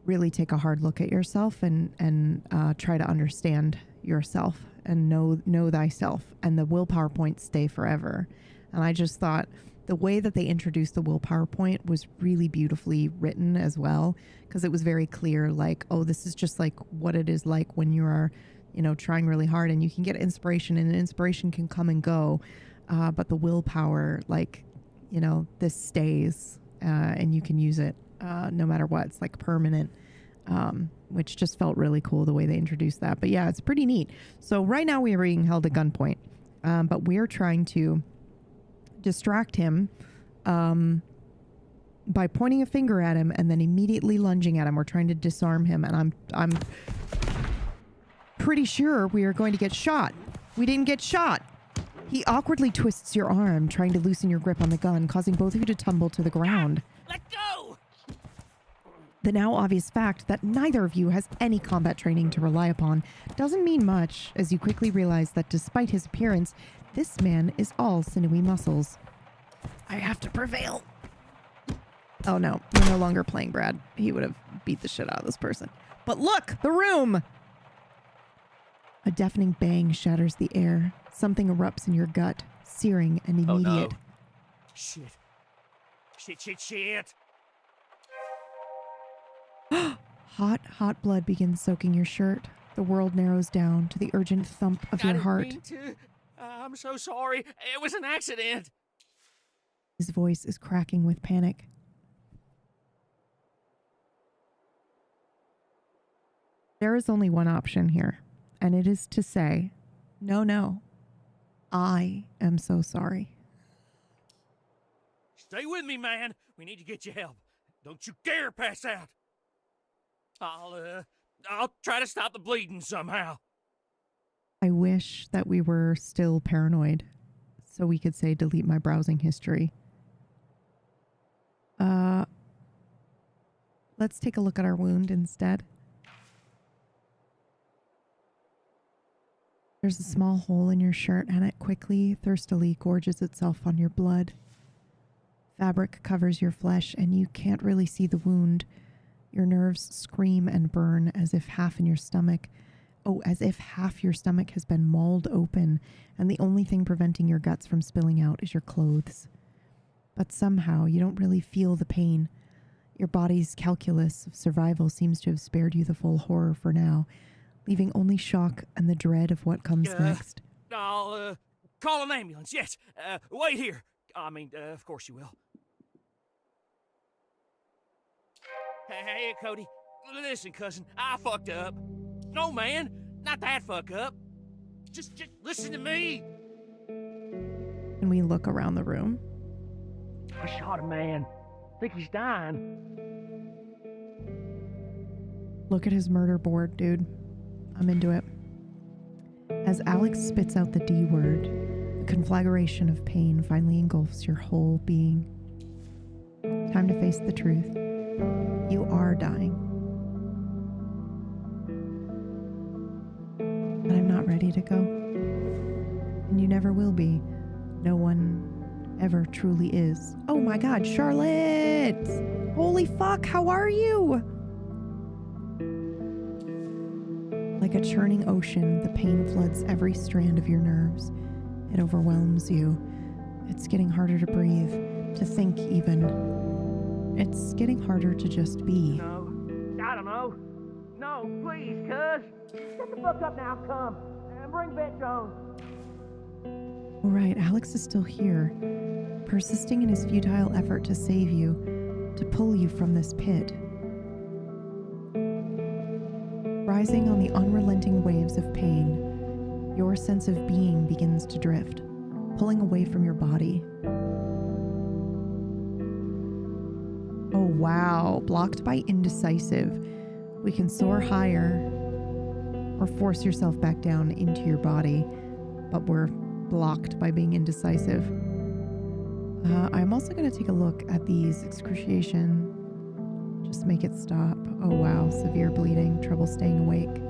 really take a hard look at yourself and try to understand yourself and know thyself, and the willpower points stay forever. And I just thought the way that they introduced the willpower point was really beautifully written as well, because it was very clear, like, oh, this is just like what it is like when you are, you know, trying really hard, and you can get inspiration, and inspiration can come and go, but the willpower, like, you know, this stays, and you can use it no matter what. It's like permanent. Which just felt really cool the way they introduced that. But yeah, it's pretty neat. So right now we are being held at gunpoint, but we're trying to distract him by pointing a finger at him and then immediately lunging at him. We're trying to disarm him, and I'm pretty sure we are going to get shot. We didn't get shot. He awkwardly twists your arm, trying to loosen your grip on the gun, causing both of you to tumble to the ground. Let go! The now obvious fact that neither of you has any combat training to rely upon doesn't mean much, as you quickly realize that despite his appearance, this man is all sinewy muscles. I have to prevail. Oh no, we're no longer playing Brad. He would have beat the shit out of this person. But look, the room! A deafening bang shatters the air. Something erupts in your gut, searing and immediate. Oh no. Shit. Shit. Hot blood begins soaking your shirt. The world narrows down to the urgent thump of your heart. I didn't mean to. I'm so sorry. It was an accident. His voice is cracking with panic. There is only one option here, and it is to say, no, I am so sorry. Stay with me, man. We need to get you help. Don't you dare pass out. I'll try to stop the bleeding somehow. I wish that we were still paranoid, so we could say delete my browsing history. Let's take a look at our wound instead. There's a small hole in your shirt, and it quickly, thirstily gorges itself on your blood. Fabric covers your flesh, and you can't really see the wound. Your nerves scream and burn as if half your stomach has been mauled open, and the only thing preventing your guts from spilling out is your clothes. But somehow you don't really feel the pain. Your body's calculus of survival seems to have spared you the full horror for now, leaving only shock and the dread of what comes next. I'll call an ambulance, yes. Wait here. Of course you will. Hey, Cody. Listen, cousin, I fucked up. No, man, not that fuck up. Just listen to me. And we look around the room. I shot a man. Think he's dying. Look at his murder board, dude. I'm into it. As Alex spits out the D word, a conflagration of pain finally engulfs your whole being. Time to face the truth. You are dying. But I'm not ready to go. And you never will be. No one ever truly is. Oh my God, Charlotte! Holy fuck, how are you? Like a churning ocean, the pain floods every strand of your nerves. It overwhelms you. It's getting harder to breathe, to think even. It's getting harder to just be. No, I don't know. No, please, cuz. Shut the fuck up now, come. And bring Bet Jones. All right, Alex is still here, persisting in his futile effort to save you, to pull you from this pit. Rising on the unrelenting waves of pain, your sense of being begins to drift, pulling away from your body. Oh wow, blocked by indecisive. We can soar higher or force yourself back down into your body, but we're blocked by being indecisive. I'm also going to take a look at these excruciation. Just make it stop. Oh wow, severe bleeding, trouble staying awake.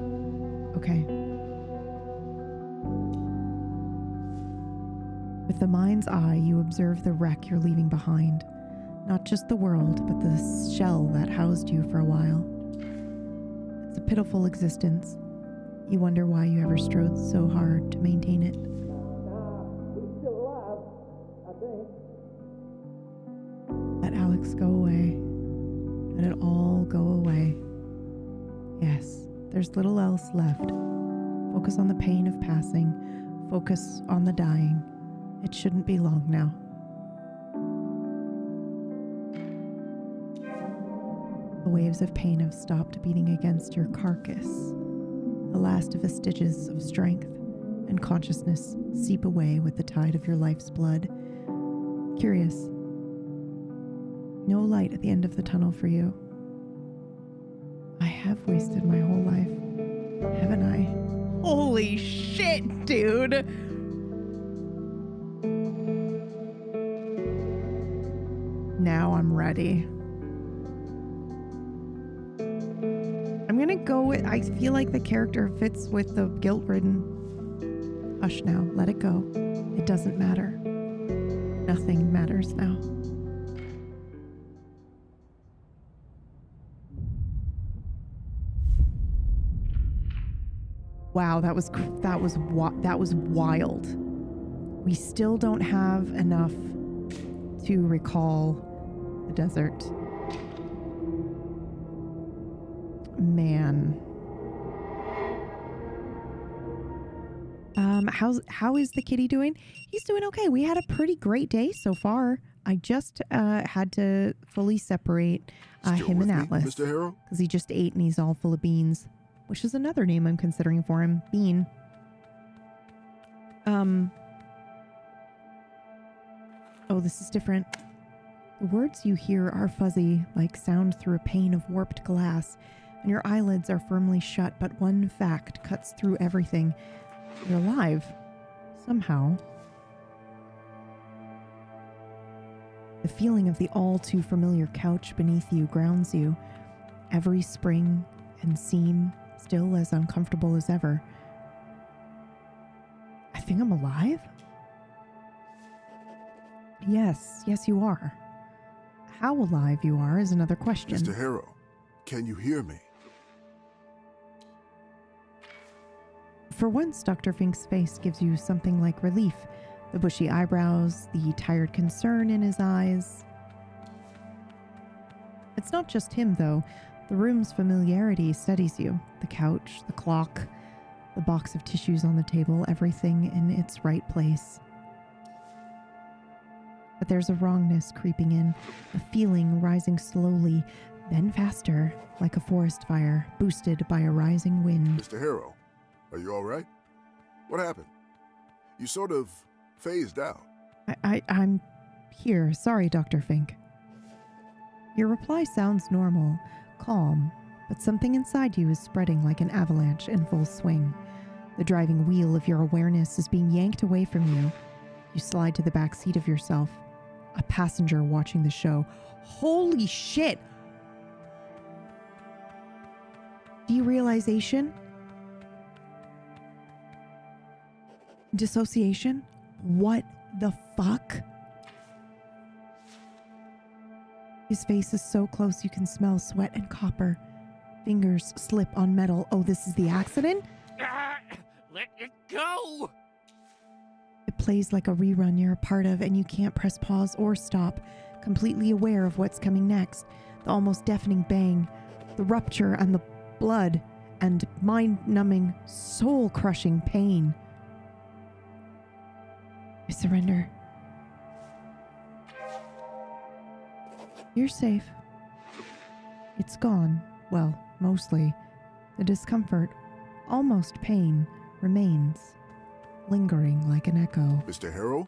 Okay. With the mind's eye, you observe the wreck you're leaving behind. Not just the world, but the shell that housed you for a while. It's a pitiful existence. You wonder why you ever strove so hard to maintain it. Let Alex go away. Let it all go away. Yes, there's little else left. Focus on the pain of passing. Focus on the dying. It shouldn't be long now. The waves of pain have stopped beating against your carcass. The last vestiges of strength and consciousness seep away with the tide of your life's blood. Curious. No light at the end of the tunnel for you. I have wasted my whole life, haven't I? Holy shit, dude! Now I'm ready. I'm gonna go with, I feel like the character fits with the guilt-ridden. Hush now, let it go. It doesn't matter. Nothing matters now. Wow, that was wild. We still don't have enough to recall the desert. man. How is the kitty doing? He's doing okay. We had a pretty great day so far. I just had to fully separate Still him with and me, Atlas Mr. Harrow? because he just ate and he's all full of beans, which is another name I'm considering for him. Bean. Oh, this is different. The words you hear are fuzzy, like sound through a pane of warped glass, and your eyelids are firmly shut, but one fact cuts through everything. You're alive. Somehow. The feeling of the all-too familiar couch beneath you grounds you. Every spring and seam still as uncomfortable as ever. I think I'm alive? Yes, you are. How alive you are is another question. Mr. Harrow, can you hear me? For once, Dr. Fink's face gives you something like relief. The bushy eyebrows, the tired concern in his eyes. It's not just him, though. The room's familiarity steadies you. The couch, the clock, the box of tissues on the table, everything in its right place. But there's a wrongness creeping in, a feeling rising slowly, then faster, like a forest fire, boosted by a rising wind. Mr. Harrow, are you all right? What happened? You sort of phased out. I'm here. Sorry, Dr. Fink. Your reply sounds normal, calm, but something inside you is spreading like an avalanche in full swing. The driving wheel of your awareness is being yanked away from you. You slide to the back seat of yourself, a passenger watching the show. Holy shit! Derealization? Dissociation? What the fuck? His face is so close you can smell sweat and copper. Fingers slip on metal. Oh, this is the accident? Let it go! It plays like a rerun you're a part of, and you can't press pause or stop, completely aware of what's coming next. The almost deafening bang, the rupture and the blood, and mind-numbing, soul-crushing pain. I surrender. You're safe. It's gone. Well, mostly. The discomfort, almost pain, remains, lingering like an echo. Mr. Harrow,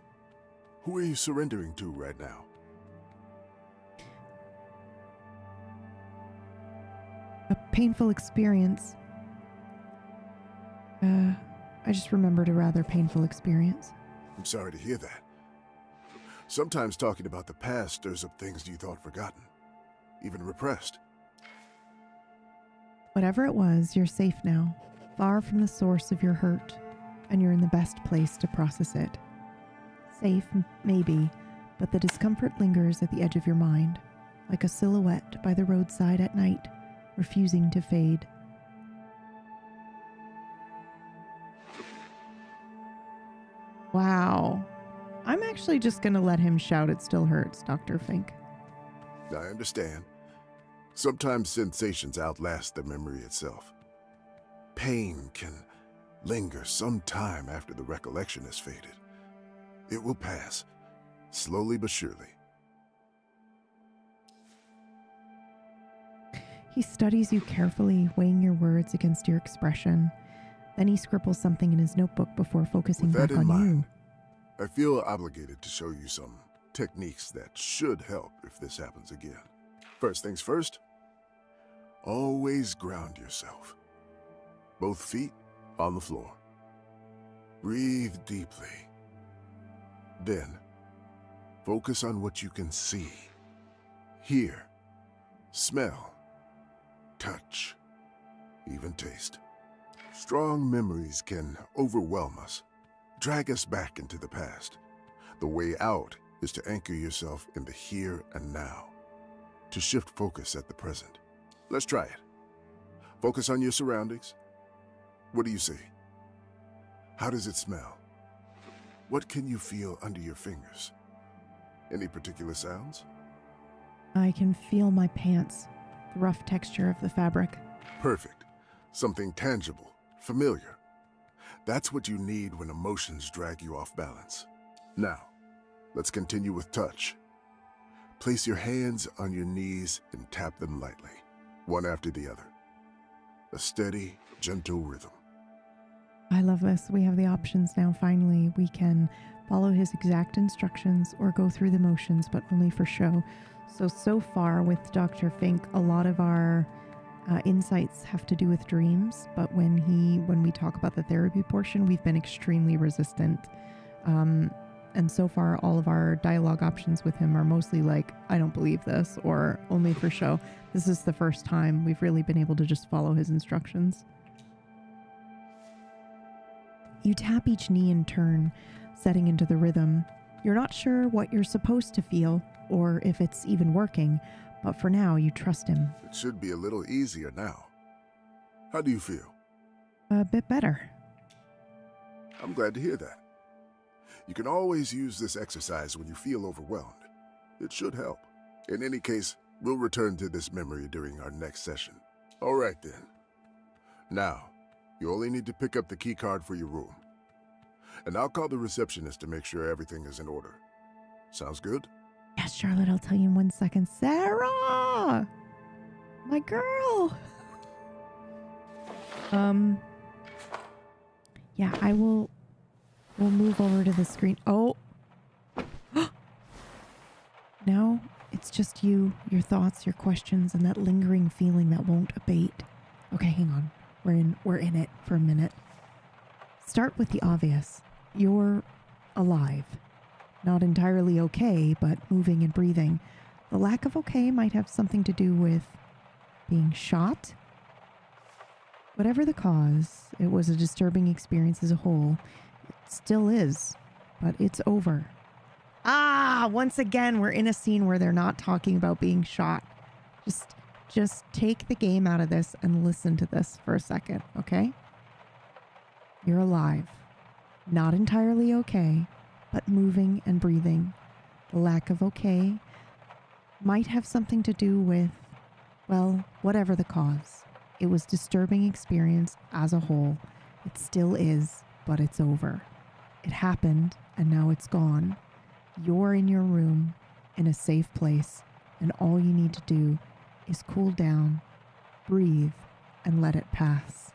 who are you surrendering to right now? A painful experience. I just remembered a rather painful experience. I'm sorry to hear that. Sometimes talking about the past stirs up things you thought forgotten, even repressed. Whatever it was, you're safe now, far from the source of your hurt, and you're in the best place to process it. Safe, maybe, but the discomfort lingers at the edge of your mind, like a silhouette by the roadside at night, refusing to fade. Wow. I'm actually just gonna let him shout it still hurts, Dr. Fink. I understand. Sometimes sensations outlast the memory itself. Pain can linger some time after the recollection has faded. It will pass, slowly but surely. He studies you carefully, weighing your words against your expression. Then he scribbles something in his notebook before focusing With that back in on mind, you. I feel obligated to show you some techniques that should help if this happens again. First things first, always ground yourself. Both feet on the floor. Breathe deeply. Then, focus on what you can see, hear, smell, touch, even taste. Strong memories can overwhelm us, drag us back into the past. The way out is to anchor yourself in the here and now, to shift focus at the present. Let's try it. Focus on your surroundings. What do you see? How does it smell? What can you feel under your fingers? Any particular sounds? I can feel my pants, the rough texture of the fabric. Perfect. Something tangible, familiar. That's what you need when emotions drag you off balance. Now, let's continue with touch. Place your hands on your knees and tap them lightly, one after the other. A steady, gentle rhythm. I love this. We have the options now. Finally, we can follow his exact instructions or go through the motions, but only for show. So far with Dr. Fink, a lot of our insights have to do with dreams, but when we talk about the therapy portion, we've been extremely resistant. And so far, all of our dialogue options with him are mostly like, I don't believe this, or only for show. This is the first time we've really been able to just follow his instructions. You tap each knee in turn, setting into the rhythm. You're not sure what you're supposed to feel, or if it's even working, but for now, you trust him. It should be a little easier now. How do you feel? A bit better. I'm glad to hear that. You can always use this exercise when you feel overwhelmed. It should help. In any case, we'll return to this memory during our next session. All right then. Now, you only need to pick up the key card for your room. And I'll call the receptionist to make sure everything is in order. Sounds good? Yes, Charlotte, I'll tell you in 1 second. Sarah! My girl! Yeah, we'll move over to the screen. Oh! Now, it's just you, your thoughts, your questions, and that lingering feeling that won't abate. Okay, hang on. We're in it for a minute. Start with the obvious. You're alive. Not entirely okay, but moving and breathing. The lack of okay might have something to do with being shot. Whatever the cause, it was a disturbing experience as a whole. It still is, but it's over. Once again, we're in a scene where they're not talking about being shot. Just take the game out of this and listen to this for a second, okay? You're alive. Not entirely okay, but moving and breathing. The lack of okay might have something to do with, well, whatever the cause. It was a disturbing experience as a whole. It still is, but it's over. It happened, and now it's gone. You're in your room, in a safe place, and all you need to do is cool down, breathe, and let it pass.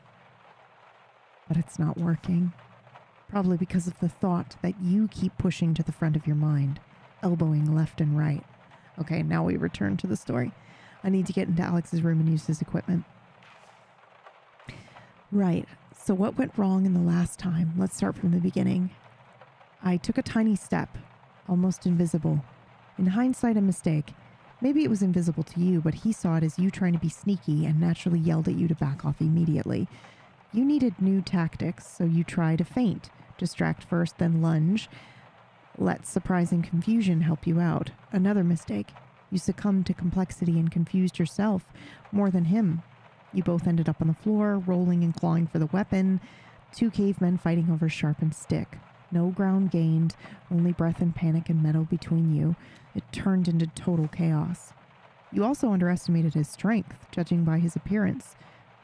But it's not working. Probably because of the thought that you keep pushing to the front of your mind, elbowing left and right. Okay, now we return to the story. I need to get into Alex's room and use his equipment. Right, so what went wrong in the last time? Let's start from the beginning. I took a tiny step, almost invisible. In hindsight, a mistake. Maybe it was invisible to you, but he saw it as you trying to be sneaky and naturally yelled at you to back off immediately. You needed new tactics, so you tried to feint. Distract first, then lunge. Let surprise and confusion help you out. Another mistake. You succumbed to complexity and confused yourself more than him. You both ended up on the floor, rolling and clawing for the weapon. Two cavemen fighting over a sharpened stick. No ground gained, only breath and panic and metal between you. It turned into total chaos. You also underestimated his strength, judging by his appearance,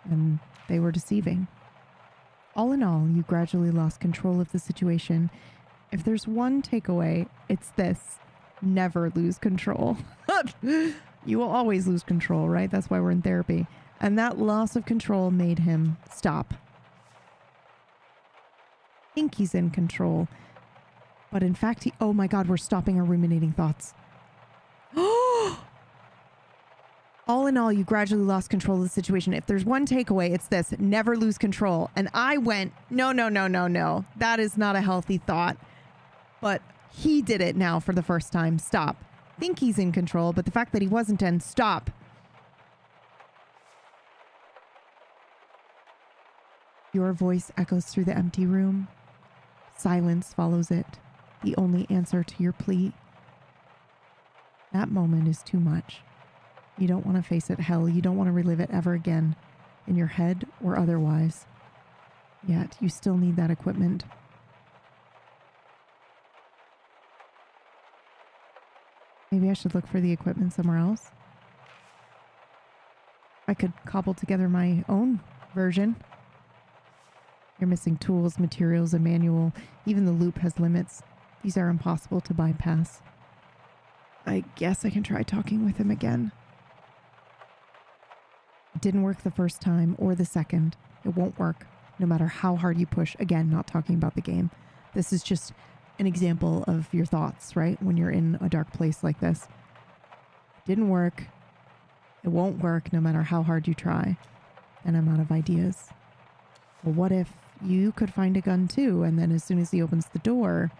and they were deceiving. All in all, you gradually lost control of the situation. If there's one takeaway, it's this. Never lose control. You will always lose control, right? That's why we're in therapy. And that loss of control made him stop. I think he's in control. But in fact, oh my God, we're stopping our ruminating thoughts. All in all, you gradually lost control of the situation. If there's one takeaway, it's this. Never lose control. And I went, no. That is not a healthy thought. But he did it now for the first time. Stop. Think he's in control, but the fact that he wasn't, and stop. Your voice echoes through the empty room. Silence follows it. The only answer to your plea. That moment is too much. You don't want to face it, hell. You don't want to relive it ever again, in your head or otherwise. Yet, you still need that equipment. Maybe I should look for the equipment somewhere else. I could cobble together my own version. You're missing tools, materials, a manual. Even the loop has limits. These are impossible to bypass. I guess I can try talking with him again. It didn't work the first time or the second. It won't work, no matter how hard you push. Again, not talking about the game. This is just an example of your thoughts, right? When you're in a dark place like this. It didn't work. It won't work, no matter how hard you try. And I'm out of ideas. Well, what if you could find a gun too, and then as soon as he opens the door,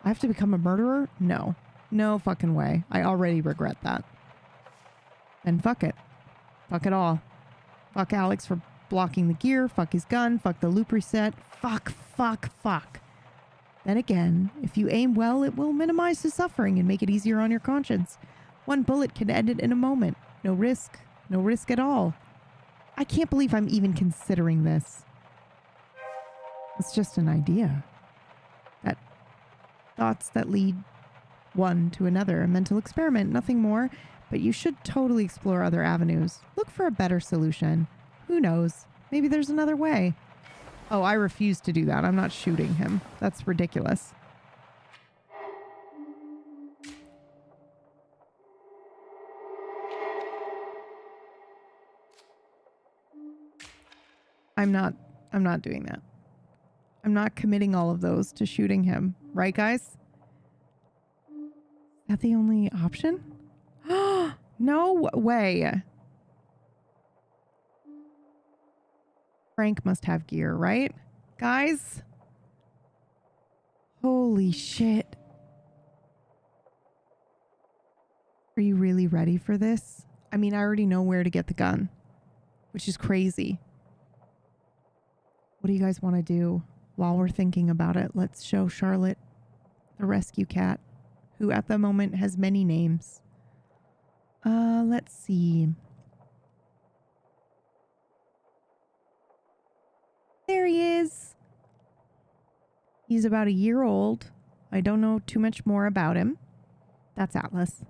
I have to become a murderer? No. No fucking way. I already regret that. Then fuck it. Fuck it all. Fuck Alex for blocking the gear. Fuck his gun. Fuck the loop reset. Fuck. Then again, if you aim well, it will minimize the suffering and make it easier on your conscience. One bullet can end it in a moment. No risk. No risk at all. I can't believe I'm even considering this. It's just an idea. That thoughts that lead one to another. A mental experiment, nothing more. But you should totally explore other avenues. Look for a better solution. Who knows? Maybe there's another way. Oh, I refuse to do that. I'm not shooting him. That's ridiculous. I'm not doing that. I'm not committing all of those to shooting him. Right, guys? Is that the only option? No way. Frank must have gear, right? Guys? Holy shit. Are you really ready for this? I mean, I already know where to get the gun, which is crazy. What do you guys want to do while we're thinking about it? Let's show Charlotte the rescue cat, who at the moment has many names. Let's see. There he is. He's about a year old. I don't know too much more about him. That's Atlas.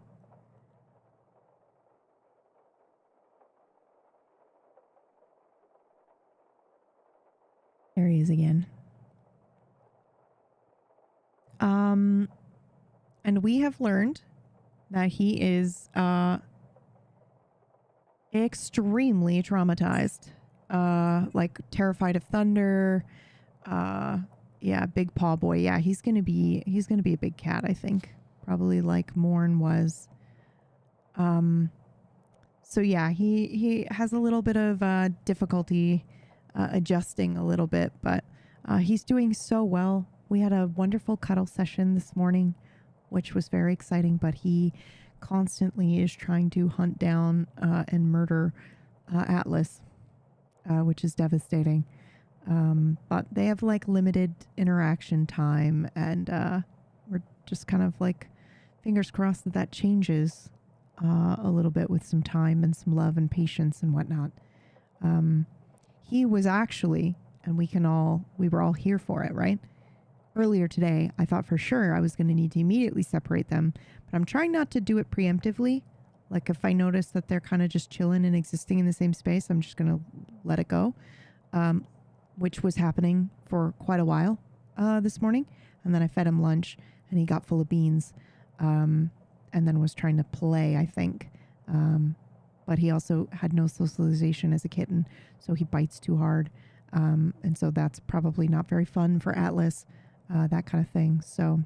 There he is again. And we have learned that he is extremely traumatized. Like terrified of thunder. Yeah, big paw boy. Yeah, he's gonna be a big cat, I think. Probably like Morn was. So yeah, he has a little bit of difficulty adjusting a little bit, but he's doing so well. We had a wonderful cuddle session this morning, which was very exciting, but he constantly is trying to hunt down and murder Atlas, which is devastating. But they have like limited interaction time, and we're just kind of like fingers crossed that that changes a little bit with some time and some love and patience and whatnot. He was actually, and we were all here for it, right? Earlier today, I thought for sure I was going to need to immediately separate them, but I'm trying not to do it preemptively. Like if I notice that they're kind of just chilling and existing in the same space, I'm just going to let it go, which was happening for quite a while this morning. And then I fed him lunch and he got full of beans and then was trying to play, I think. But he also had no socialization as a kitten, so he bites too hard. And so that's probably not very fun for Atlas, that kind of thing. So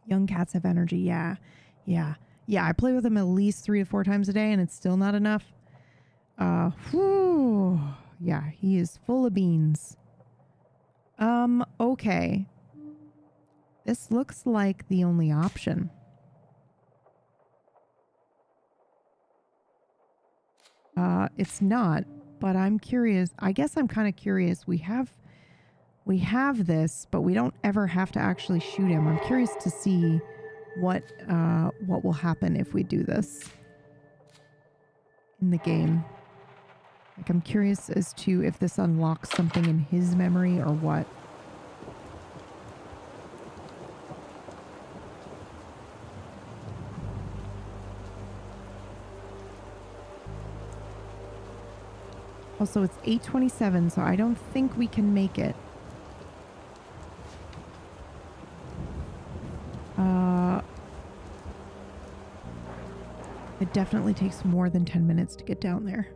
young cats have energy. Yeah. I play with him at least 3 to 4 times a day and it's still not enough. Yeah, he is full of beans. Okay. This looks like the only option. It's not, but I'm curious. I guess I'm kind of curious. We have this, but we don't ever have to actually shoot him. I'm curious to see what will happen if we do this in the game. Like, I'm curious as to if this unlocks something in his memory or what. Also, it's 8:27, so I don't think we can make it. It definitely takes more than 10 minutes to get down there.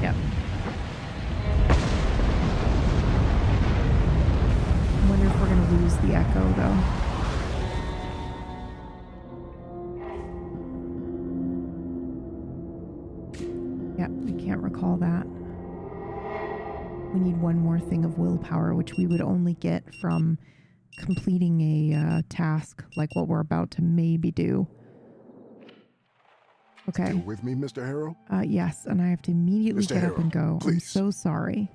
Yep. I wonder if we're going to lose the echo, though. Yep, I can't recall that. We need one more thing of willpower, which we would only get from completing a task like what we're about to maybe do. Okay. Still with me, Mr. Harrow? Yes, and I have to immediately Mr. get up Harrow, and go. please. I'm so sorry.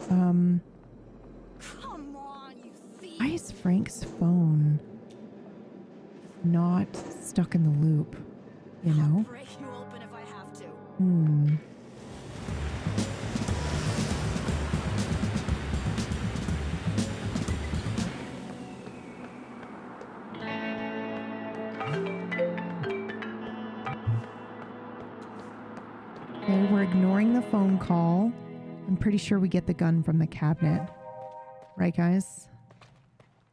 Come on, you thief. Why is Frank's phone not stuck in the loop? You know? I'll break you open if I have to. Hmm. Okay, we're ignoring the phone call. I'm pretty sure we get the gun from the cabinet. Right, guys?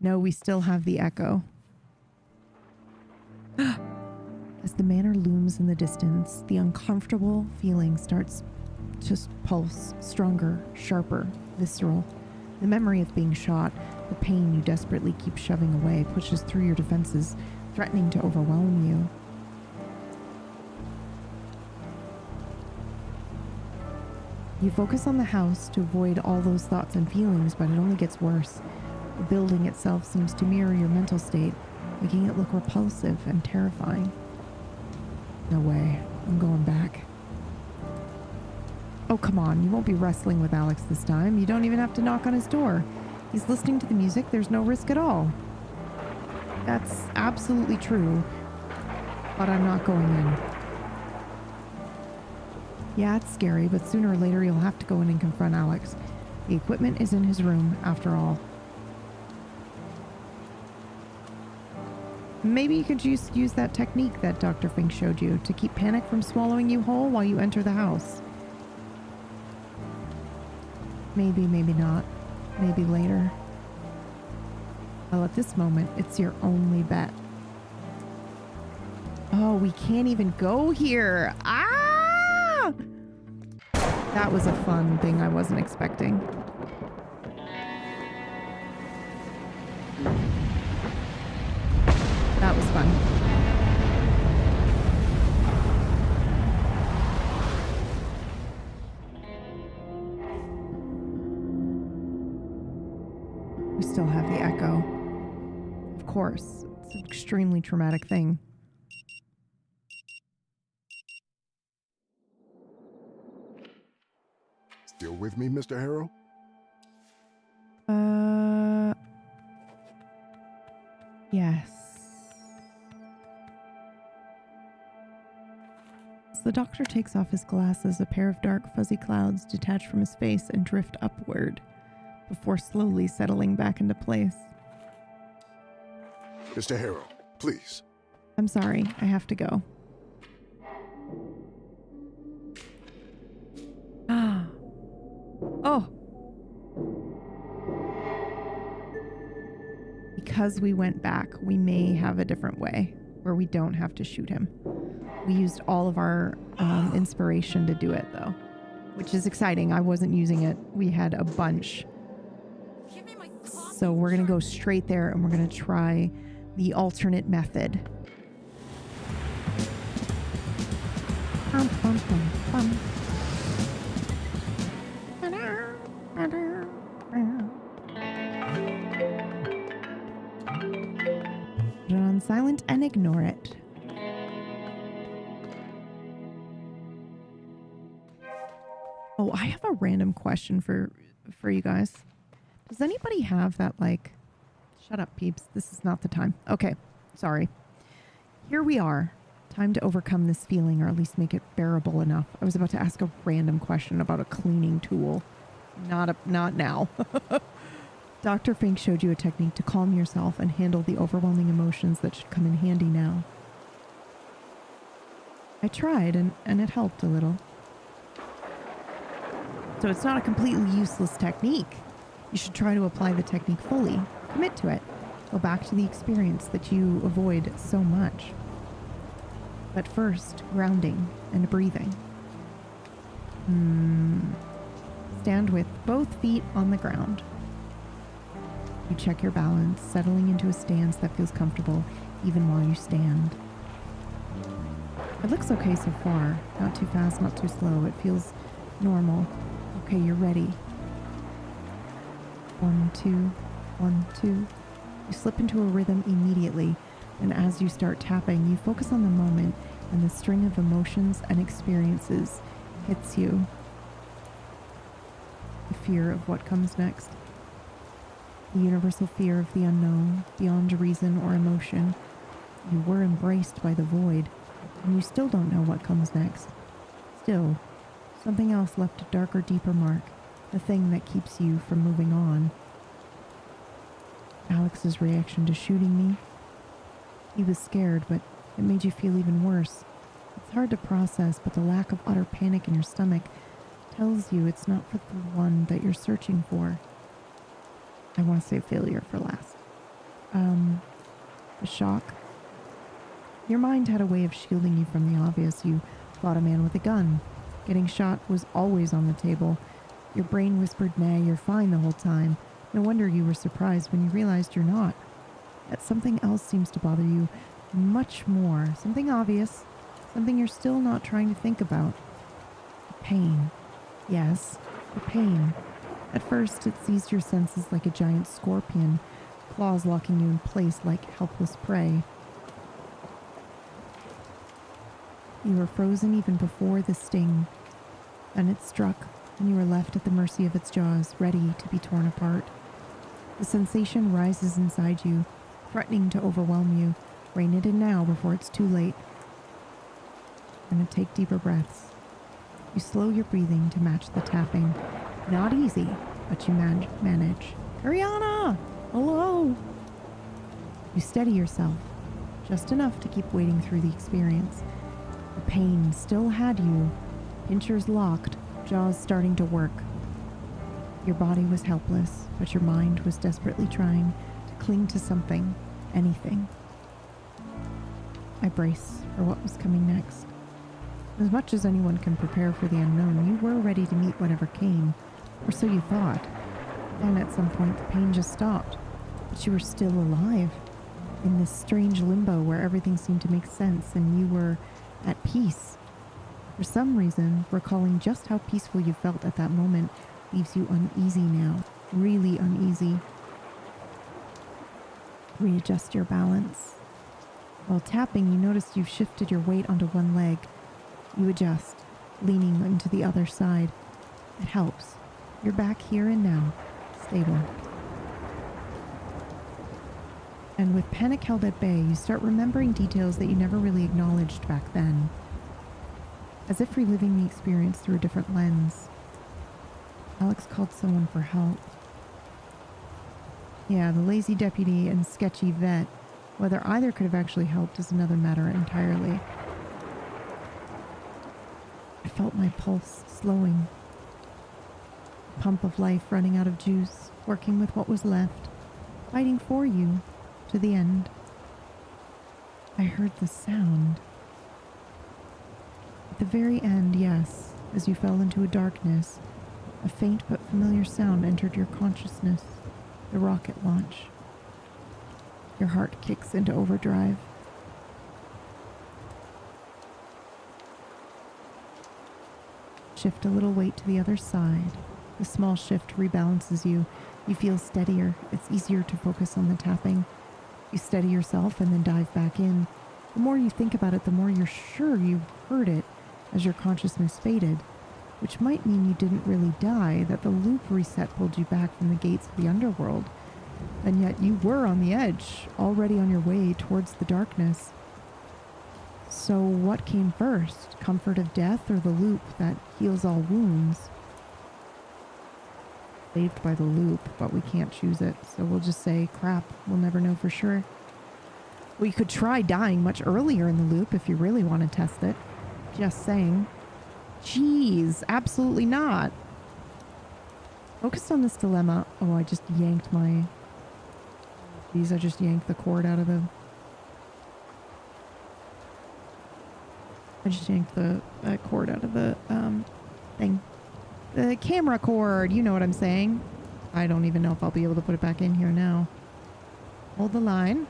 No, we still have the echo. As the manor looms in the distance, the uncomfortable feeling starts to pulse, stronger, sharper, visceral. The memory of being shot, the pain you desperately keep shoving away, pushes through your defenses, threatening to overwhelm you. You focus on the house to avoid all those thoughts and feelings, but it only gets worse. The building itself seems to mirror your mental state, making it look repulsive and terrifying. No way. I'm going back. Oh, come on. You won't be wrestling with Alex this time. You don't even have to knock on his door. He's listening to the music. There's no risk at all. That's absolutely true. But I'm not going in. Yeah, it's scary, but sooner or later you'll have to go in and confront Alex. The equipment is in his room, after all. Maybe you could just use that technique that Dr. Fink showed you to keep panic from swallowing you whole while you enter the house. Maybe, maybe not. Maybe later. Well, at this moment, it's your only bet. Oh, we can't even go here. Ah! That was a fun thing I wasn't expecting. That was fun. We still have the echo. Of course, it's an extremely traumatic thing. Still with me, Mr. Harrow? Yes. As the doctor takes off his glasses, a pair of dark, fuzzy clouds detach from his face and drift upward before slowly settling back into place. Mr. Harrow, please. I'm sorry, I have to go. Ah. Oh. Because we went back, we may have a different way where we don't have to shoot him. We used all of our inspiration to do it, though, which is exciting. I wasn't using it. We had a bunch. So we're going to go straight there and we're going to try the alternate method. Bum, bum, bum, bum. Put it on silent and ignore it. Oh, I have a random question for you guys. Does anybody have that, like... Shut up, peeps. This is not the time. Okay, sorry. Here we are. Time to overcome this feeling, or at least make it bearable enough. I was about to ask a random question about a cleaning tool. Not now. Dr. Fink showed you a technique to calm yourself and handle the overwhelming emotions that should come in handy now. I tried, and it helped a little. So it's not a completely useless technique. You should try to apply the technique fully. Commit to it. Go back to the experience that you avoid so much. But first, grounding and breathing. Stand with both feet on the ground. You check your balance, settling into a stance that feels comfortable even while you stand. It looks okay so far. Not too fast, not too slow. It feels normal. Okay, you're ready. 1, 2, 1, 2. You slip into a rhythm immediately, and as you start tapping, you focus on the moment, and the string of emotions and experiences hits you. The fear of what comes next. The universal fear of the unknown, beyond reason or emotion. You were embraced by the void, and you still don't know what comes next. Still, something else left a darker, deeper mark, the thing that keeps you from moving on. Alex's reaction to shooting me. He was scared, but it made you feel even worse. It's hard to process, but the lack of utter panic in your stomach tells you it's not for the one that you're searching for. I want to say failure for last. The shock. Your mind had a way of shielding you from the obvious. You fought a man with a gun. Getting shot was always on the table. Your brain whispered, "Nay, you're fine" the whole time. No wonder you were surprised when you realized you're not. Yet something else seems to bother you much more. Something obvious. Something you're still not trying to think about. The pain. Yes, the pain. At first, it seized your senses like a giant scorpion, claws locking you in place like helpless prey. You were frozen even before the sting. Then it struck, and you were left at the mercy of its jaws, ready to be torn apart. The sensation rises inside you, threatening to overwhelm you. Rein it in now before it's too late. And take deeper breaths. You slow your breathing to match the tapping. Not easy, but you manage. Ariana! Hello! You steady yourself, just enough to keep wading through the experience. The pain still had you, pinchers locked, jaws starting to work. Your body was helpless, but your mind was desperately trying to cling to something, anything. I brace for what was coming next. As much as anyone can prepare for the unknown, you were ready to meet whatever came, or so you thought. Then at some point the pain just stopped, but you were still alive, in this strange limbo where everything seemed to make sense and you were at peace. For some reason, recalling just how peaceful you felt at that moment leaves you uneasy now, really uneasy. Readjust your balance. While tapping, you notice you've shifted your weight onto one leg. You adjust, leaning into the other side. It helps. You're back here and now, stable. And with panic held at bay, you start remembering details that you never really acknowledged back then. As if reliving the experience through a different lens. Alex called someone for help. Yeah, the lazy deputy and sketchy vet. Whether either could have actually helped is another matter entirely. I felt my pulse slowing. A pump of life running out of juice, working with what was left, fighting for you to the end. I heard the sound. At the very end, yes, as you fell into a darkness, a faint but familiar sound entered your consciousness. The rocket launch. Your heart kicks into overdrive. Shift a little weight to the other side. The small shift rebalances you. You feel steadier. It's easier to focus on the tapping. You steady yourself and then dive back in. The more you think about it, the more you're sure you heard it as your consciousness faded, which might mean you didn't really die, that the loop reset pulled you back from the gates of the underworld. And yet you were on the edge, already on your way towards the darkness. So what came first? Comfort of death or the loop that heals all wounds? Saved by the loop, but we can't choose it. So we'll just say, crap, we'll never know for sure. Well, you could try dying much earlier in the loop if you really want to test it. Just saying. Jeez, absolutely not. Focused on this dilemma. Oh, I just yanked my... Jeez, I just yanked the cord out of the... I just yanked the cord out of the thing. The camera cord, you know what I'm saying. I don't even know if I'll be able to put it back in here now. Hold the line.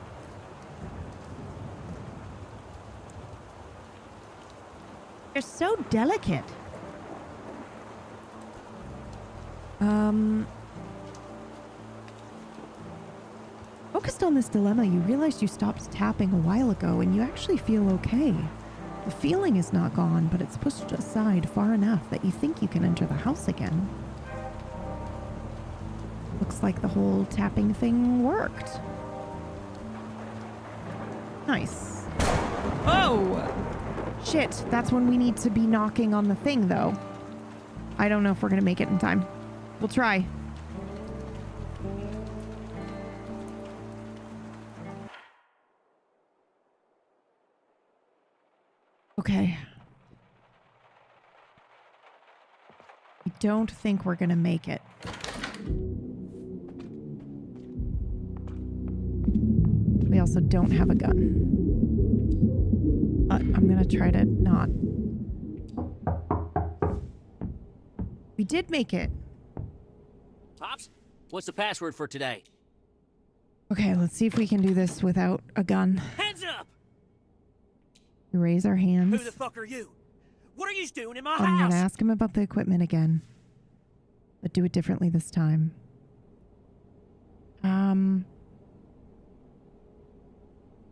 They're so delicate. Focused on this dilemma, you realized you stopped tapping a while ago and you actually feel okay. The feeling is not gone, but it's pushed aside far enough that you think you can enter the house again. Looks like the whole tapping thing worked. Nice. Oh! Shit, that's when we need to be knocking on the thing, though. I don't know if we're gonna make it in time. We'll try. Okay. I don't think we're gonna make it. We also don't have a gun. But I'm gonna try to not. We did make it. Pops, what's the password for today? Okay, let's see if we can do this without a gun. Hands up! We raise our hands. Who the fuck are you? What are you doing in my I'm house? gonna ask him about the equipment again. But do it differently this time.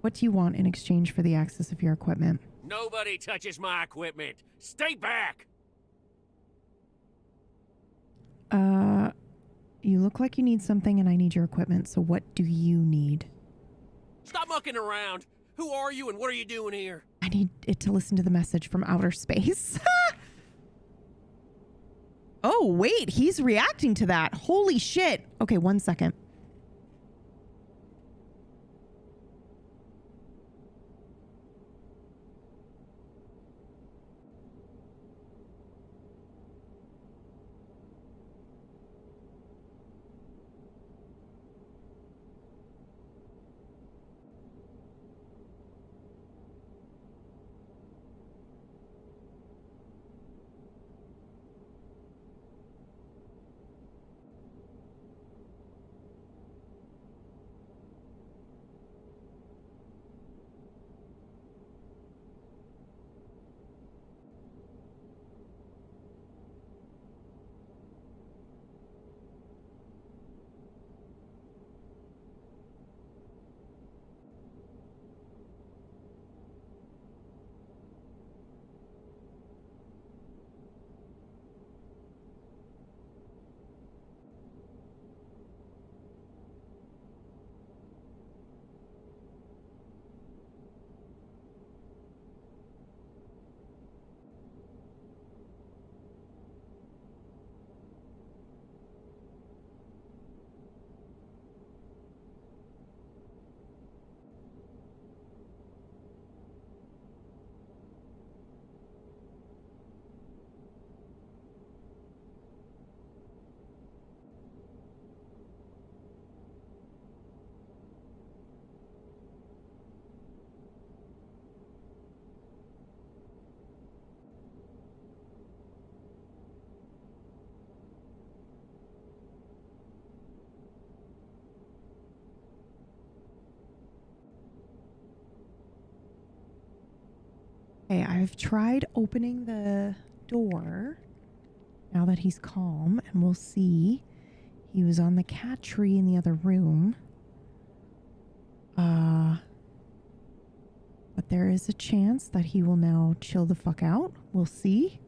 What do you want in exchange for the access of your equipment? Nobody touches my equipment. Stay back! You look like you need something and I need your equipment, so what do you need? Stop mucking around. Who are you and what are you doing here? I need it to listen to the message from outer space. Oh, wait, he's reacting to that. Holy shit. Okay, 1 second. Okay, I've tried opening the door now that he's calm, and we'll see. He was on the cat tree in the other room. But there is a chance that he will now chill the fuck out. We'll see.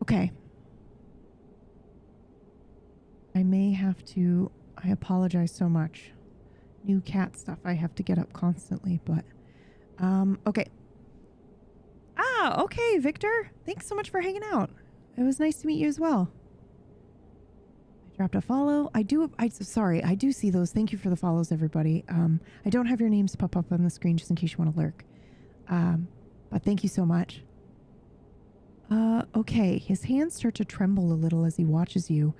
Okay. I may have to... I apologize so much. New cat stuff. I have to get up constantly, but... okay. Ah, okay, Victor. Thanks so much for hanging out. It was nice to meet you as well. I dropped a follow. Sorry, I do see those. Thank you for the follows, everybody. I don't have your names pop up on the screen just in case you want to lurk. But thank you so much. Okay. His hands start to tremble a little as he watches you,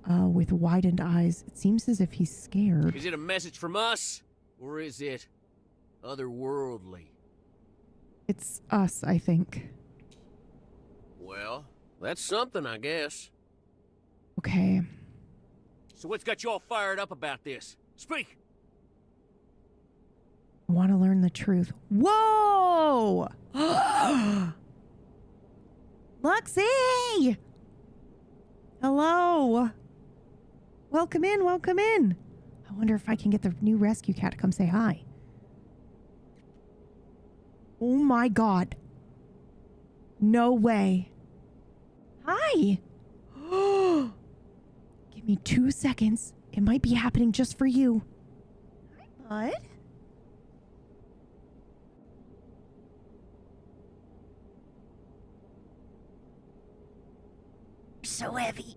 with widened eyes. It seems as if he's scared. Is it a message from us? Or is it otherworldly? It's us, I think. Well, that's something, I guess. Okay. So what's got you all fired up about this? Speak! I want to learn the truth. Whoa! Luxie! Hello! Welcome in, welcome in. I wonder if I can get the new rescue cat to come say hi. Oh my god. No way. Hi! Give me 2 seconds. It might be happening just for you. Hi, bud. So heavy.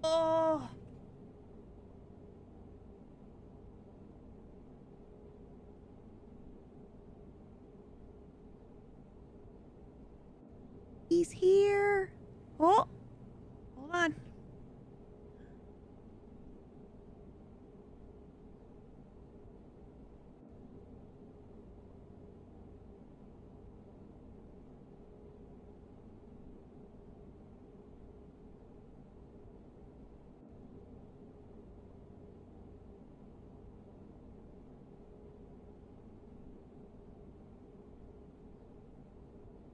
Oh. He's here. Oh. Hold on.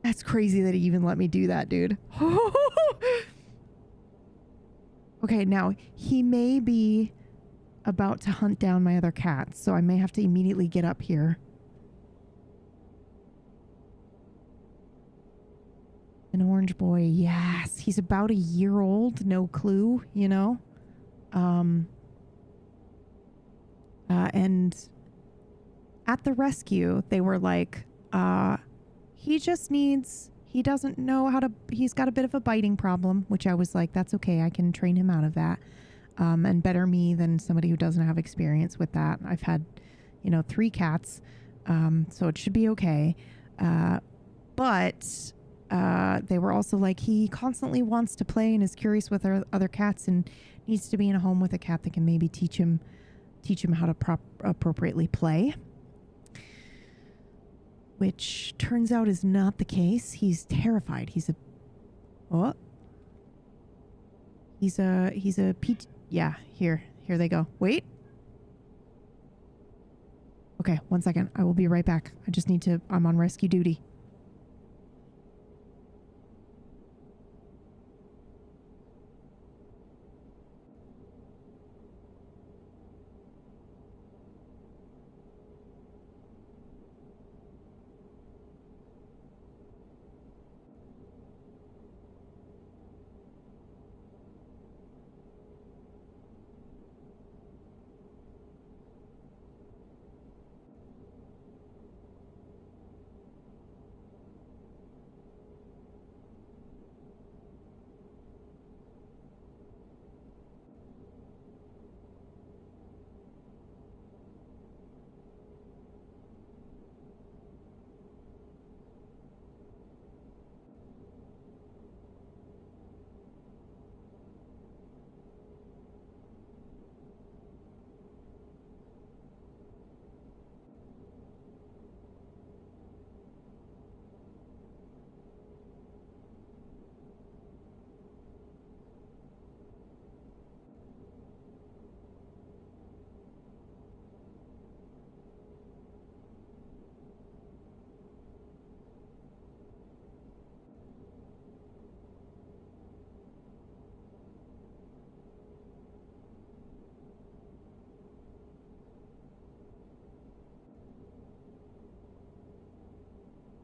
That's crazy that he even let me do that, dude. Okay, now he may be about to hunt down my other cats, so I may have to immediately get up here. An orange boy, yes. He's about a year old, no clue, you know? And at the rescue, they were like, he doesn't know how to, he's got a bit of a biting problem, which I was like, that's okay. I can train him out of that. And better me than somebody who doesn't have experience with that. I've had, 3 cats. So it should be okay. But they were also like, he constantly wants to play and is curious with other cats and needs to be in a home with a cat that can maybe teach him how to appropriately play. Which turns out is not the case. He's terrified. He's a yeah, here they go. Wait. Okay, 1 second. I will be right back. I'm on rescue duty.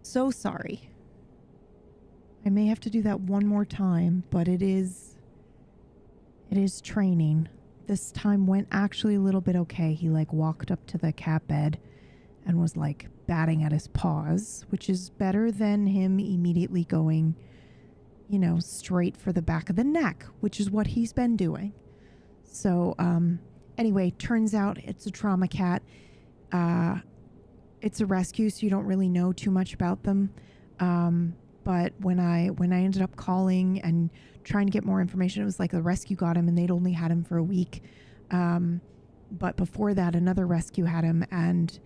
So sorry. I may have to do that one more time, but it is training. This time went actually a little bit okay. He like walked up to the cat bed and was like batting at his paws, which is better than him immediately going, you know, straight for the back of the neck, which is what he's been doing. So, anyway, turns out it's a trauma cat. It's a rescue, so you don't really know too much about them. But when I ended up calling and trying to get more information, it was like the rescue got him and they'd only had him for a week. But before that, another rescue had him, and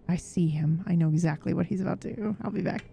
I see him. I know exactly what he's about to do. I'll be back.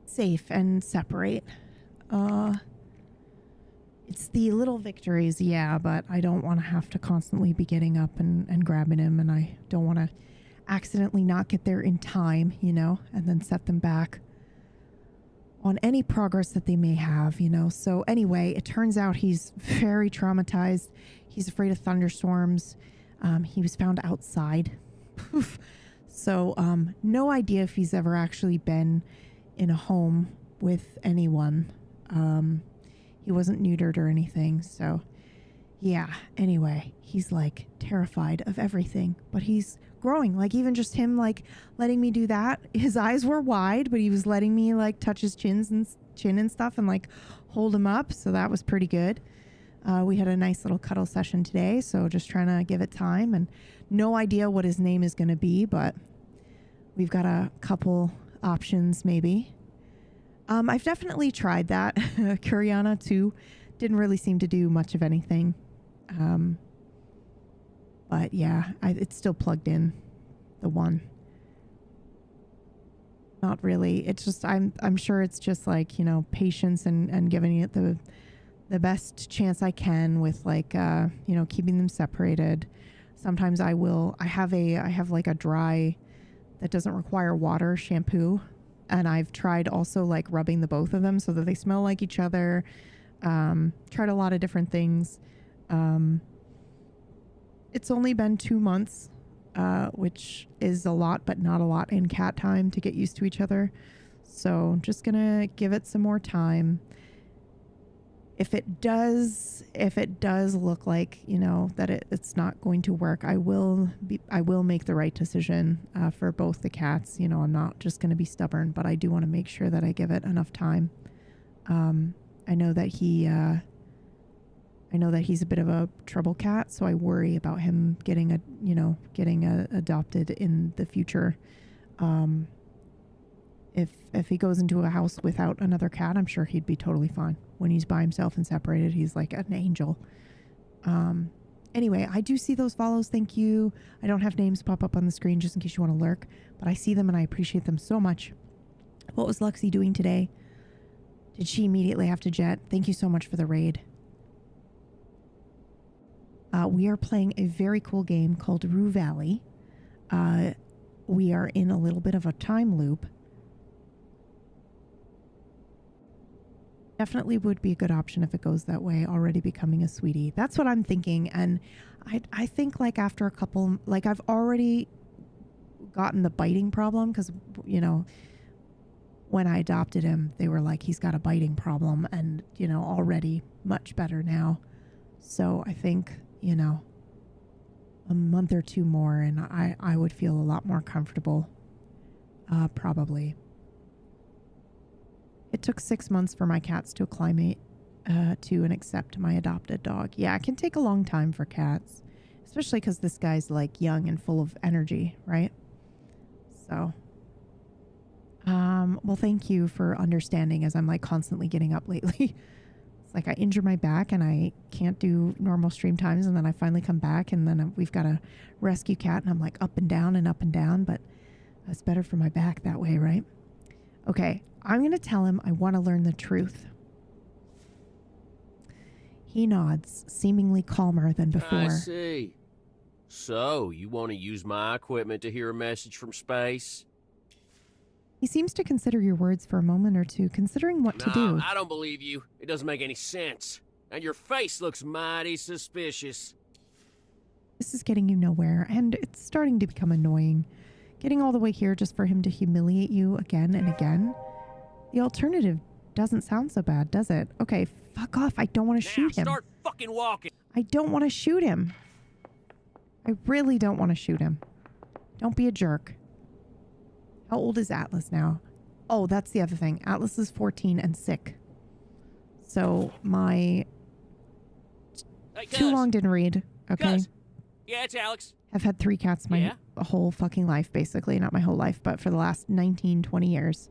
Safe and separate. It's the little victories, yeah, but I don't want to have to constantly be getting up and grabbing him, and I don't want to accidentally not get there in time, you know, and then set them back on any progress that they may have, you know. So anyway, it turns out he's very traumatized. He's afraid of thunderstorms. He was found outside. So no idea if he's ever actually been in a home with anyone. He wasn't neutered or anything. So yeah, anyway, he's like terrified of everything, but he's growing. Like even just him like letting me do that, his eyes were wide, but he was letting me like touch his chin and stuff and like hold him up. So that was pretty good. We had a nice little cuddle session today, so just trying to give it time, and no idea what his name is going to be, but we've got a couple options maybe. I've definitely tried that. Kuriana too didn't really seem to do much of anything. But yeah, it's still plugged in, the one. Not really. It's just I'm sure it's just like, you know, patience and giving it the best chance I can with like you know, keeping them separated. Sometimes I have like a dry that doesn't require water shampoo, and I've tried also like rubbing the both of them so that they smell like each other. Tried a lot of different things. It's only been 2 months, which is a lot, but not a lot in cat time to get used to each other. So just gonna give it some more time. If it does look like, you know, that it's not going to work, I will make the right decision for both the cats. You know, I'm not just going to be stubborn, but I do want to make sure that I give it enough time. I know that he's a bit of a trouble cat, so I worry about him getting adopted in the future. If he goes into a house without another cat, I'm sure he'd be totally fine. When he's by himself and separated, he's like an angel. Anyway, I do see those follows. Thank you. I don't have names pop up on the screen just in case you want to lurk, but I see them and I appreciate them so much. What was Luxie doing today? Did she immediately have to jet? Thank you so much for the raid. We are playing a very cool game called Rue Valley. We are in a little bit of a time loop. Definitely would be a good option if it goes that way, already becoming a sweetie. That's what I'm thinking. And I think like after a couple, like I've already gotten the biting problem because, you know, when I adopted him, they were like, he's got a biting problem, and, you know, already much better now. So I think, you know, a month or two more and I would feel a lot more comfortable, probably. It took 6 months for my cats to acclimate to and accept my adopted dog. Yeah, it can take a long time for cats, especially because this guy's like young and full of energy, right? So Well, thank you for understanding as I'm like constantly getting up lately. It's like I injure my back and I can't do normal stream times, and then I finally come back, and then we've got a rescue cat, and I'm like up and down, but it's better for my back that way, right? Okay, I'm going to tell him I want to learn the truth. He nods, seemingly calmer than before. I see. So, you want to use my equipment to hear a message from space? He seems to consider your words for a moment or two, considering what to do. I don't believe you. It doesn't make any sense. And your face looks mighty suspicious. This is getting you nowhere, and it's starting to become annoying. Getting all the way here just for him to humiliate you again and again. The alternative doesn't sound so bad, does it? Okay, fuck off. I don't want to shoot him. Start fucking walking. I don't want to shoot him. I really don't want to shoot him. Don't be a jerk. How old is Atlas now? Oh, that's the other thing. Atlas is 14 and sick. So my... Hey, Too long didn't read. Okay. Cuz. Yeah, it's Alex. I've had 3 cats my whole fucking life, basically. Not my whole life, but for the last 19, 20 years.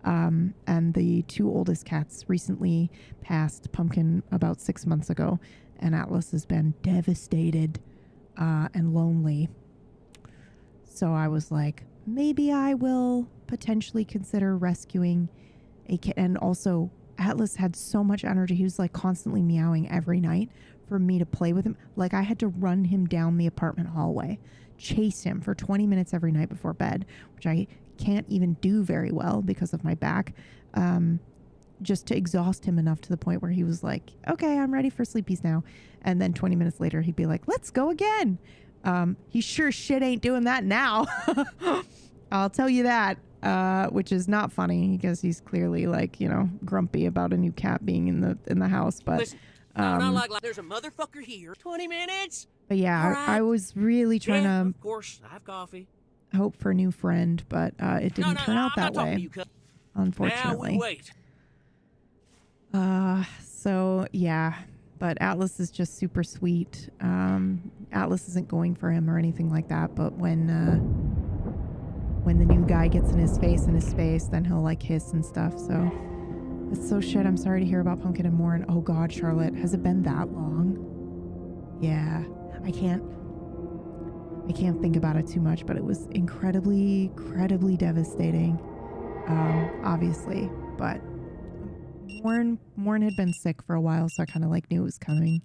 And the 2 oldest cats recently passed. Pumpkin about 6 months ago. And Atlas has been devastated and lonely. So I was like, maybe I will potentially consider rescuing a kitten. And also, Atlas had so much energy. He was like constantly meowing every night for me to play with him. Like I had to run him down the apartment hallway, chase him for 20 minutes every night before bed, which I can't even do very well because of my back. Just to exhaust him enough to the point where he was like, okay, I'm ready for sleepies now. And then 20 minutes later, he'd be like, let's go again. He sure shit ain't doing that now. I'll tell you that, which is not funny because he's clearly like, you know, grumpy about a new cat being in the house. But listen, not like there's a motherfucker here. 20 minutes. But yeah, right. I was really trying to. Of course, I have coffee. Hope for a new friend, but it didn't turn out that way. You, unfortunately. Now we wait. So yeah, but Atlas is just super sweet. Atlas isn't going for him or anything like that, but when the new guy gets in his face, then he'll like hiss and stuff. So it's so shit. I'm sorry to hear about Pumpkin and more. And oh God, Charlotte, has it been that long? Yeah, I can't think about it too much, but it was incredibly devastating. Obviously, but Morn had been sick for a while, so I kind of like knew it was coming.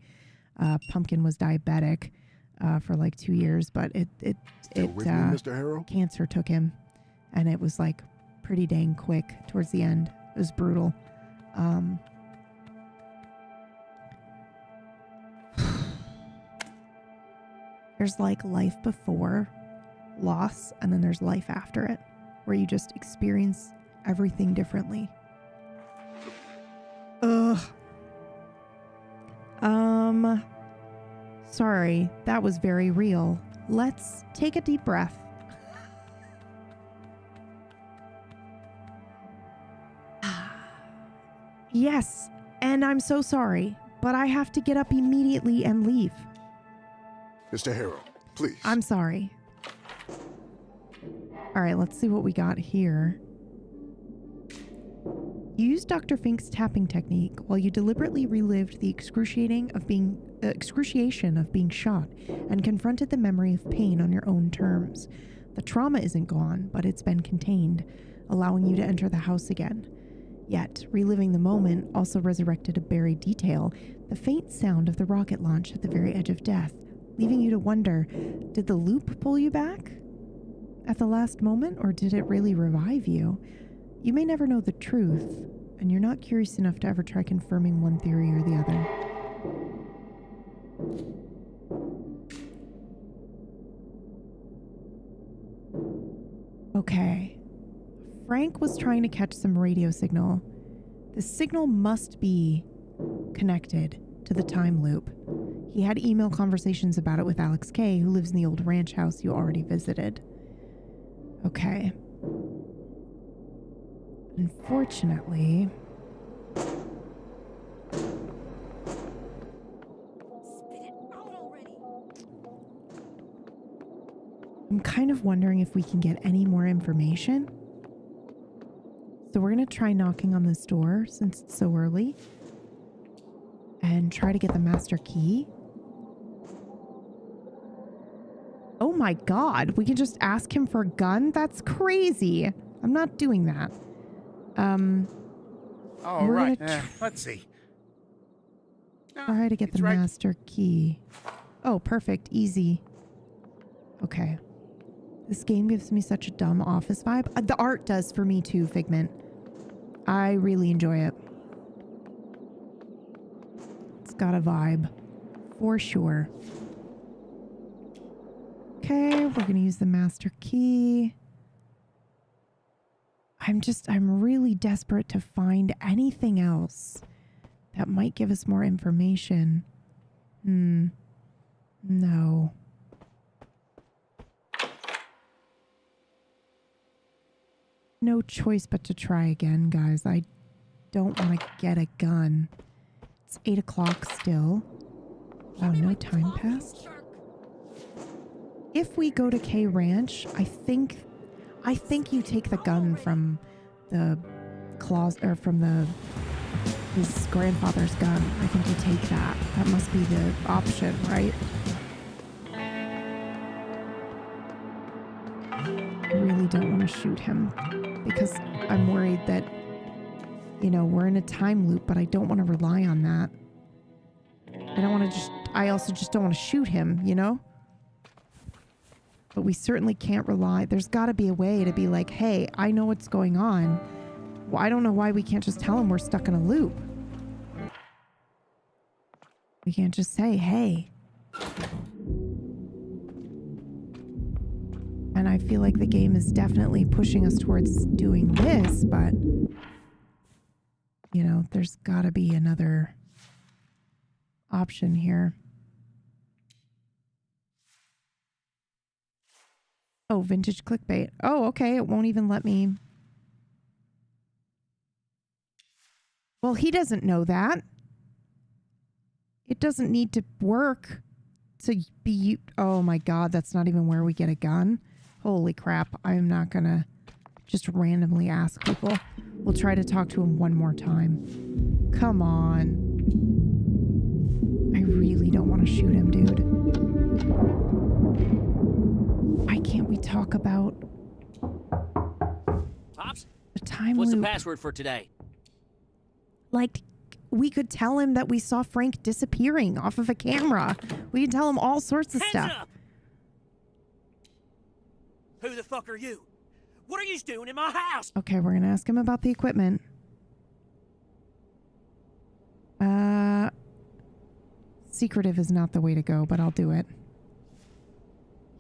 Pumpkin was diabetic for like 2 years, but it Mr. Harrow? Cancer took him, and it was like pretty dang quick towards the end. It was brutal. There's like life before loss, and then there's life after it, where you just experience everything differently. Ugh. Sorry, that was very real. Let's take a deep breath. Yes, and I'm so sorry, but I have to get up immediately and leave. Mr. Harrow, please. I'm sorry. All right, let's see what we got here. You used Dr. Fink's tapping technique while you deliberately relived the excruciation of being shot and confronted the memory of pain on your own terms. The trauma isn't gone, but it's been contained, allowing you to enter the house again. Yet, reliving the moment also resurrected a buried detail, the faint sound of the rocket launch at the very edge of death, leaving you to wonder, did the loop pull you back at the last moment, or did it really revive you? You may never know the truth, and you're not curious enough to ever try confirming one theory or the other. Okay. Frank was trying to catch some radio signal. The signal must be connected to the time loop. He had email conversations about it with Alex K., who lives in the old ranch house you already visited. Okay. Unfortunately... I'm kind of wondering if we can get any more information. So we're going to try knocking on this door since it's so early. And try to get the master key. Oh my god, we can just ask him for a gun? That's crazy. I'm not doing that. All we're right. gonna Let's see. Try to get the master key. Oh, perfect. Easy. Okay. This game gives me such a dumb office vibe. The art does for me too, Figment. I really enjoy it. It's got a vibe. For sure. Okay, we're going to use the master key. I'm really desperate to find anything else that might give us more information. No. No choice but to try again, guys. I don't want to get a gun. It's 8 o'clock still. Oh, no time passed. If we go to K Ranch, I think you take the gun from the closet, or from his grandfather's gun. I think you take that. That must be the option, right? I really don't want to shoot him because I'm worried that, we're in a time loop, but I don't want to rely on that. I also just don't want to shoot him, But we certainly can't rely. There's got to be a way to be like, hey, I know what's going on. Well, I don't know why we can't just tell him we're stuck in a loop. We can't just say, hey. And I feel like the game is definitely pushing us towards doing this, but, there's got to be another option here. Oh, vintage clickbait. Oh, okay. It won't even let me. Well, he doesn't know that. It doesn't need to work to be. Oh my God, that's not even where we get a gun. Holy crap. I'm not going to just randomly ask people. We'll try to talk to him one more time. Come on. I really don't want to shoot him, dude. Why can't we talk about Pops? the time What's loop? the password for today? Like, we could tell him that we saw Frank disappearing off of a camera. We can tell him all sorts of stuff. Up! Who the fuck are you? What are you doing in my house? Okay, we're going to ask him about the equipment. Secretive is not the way to go, but I'll do it.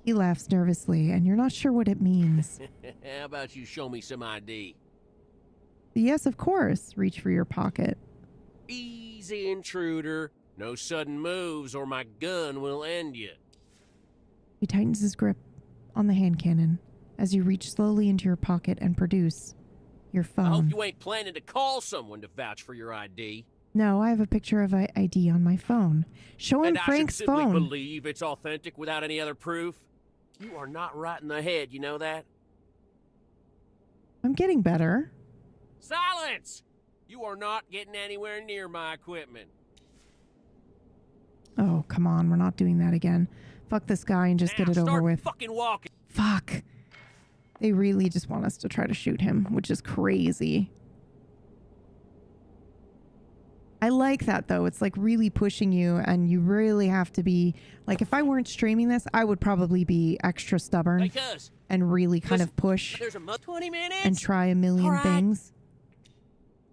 He laughs nervously, and you're not sure what it means. How about you show me some ID? Yes, of course. Reach for your pocket. Easy, intruder. No sudden moves or my gun will end you. He tightens his grip on the hand cannon as you reach slowly into your pocket and produce your phone. I hope you ain't planning to call someone to vouch for your ID. No, I have a picture of ID on my phone. Show him And Frank's I should simply phone. believe it's authentic without any other proof. You are not right in the head, you know that? I'm getting better. Silence! You are not getting anywhere near my equipment. Oh, come on. We're not doing that again. Fuck this guy and just Now get it over start with. Fucking walking. Fuck. They really just want us to try to shoot him, which is crazy. I like that, though. It's like really pushing you, and you really have to be like, if I weren't streaming this, I would probably be extra stubborn and really kind of push There's a 20 minutes and try a million things.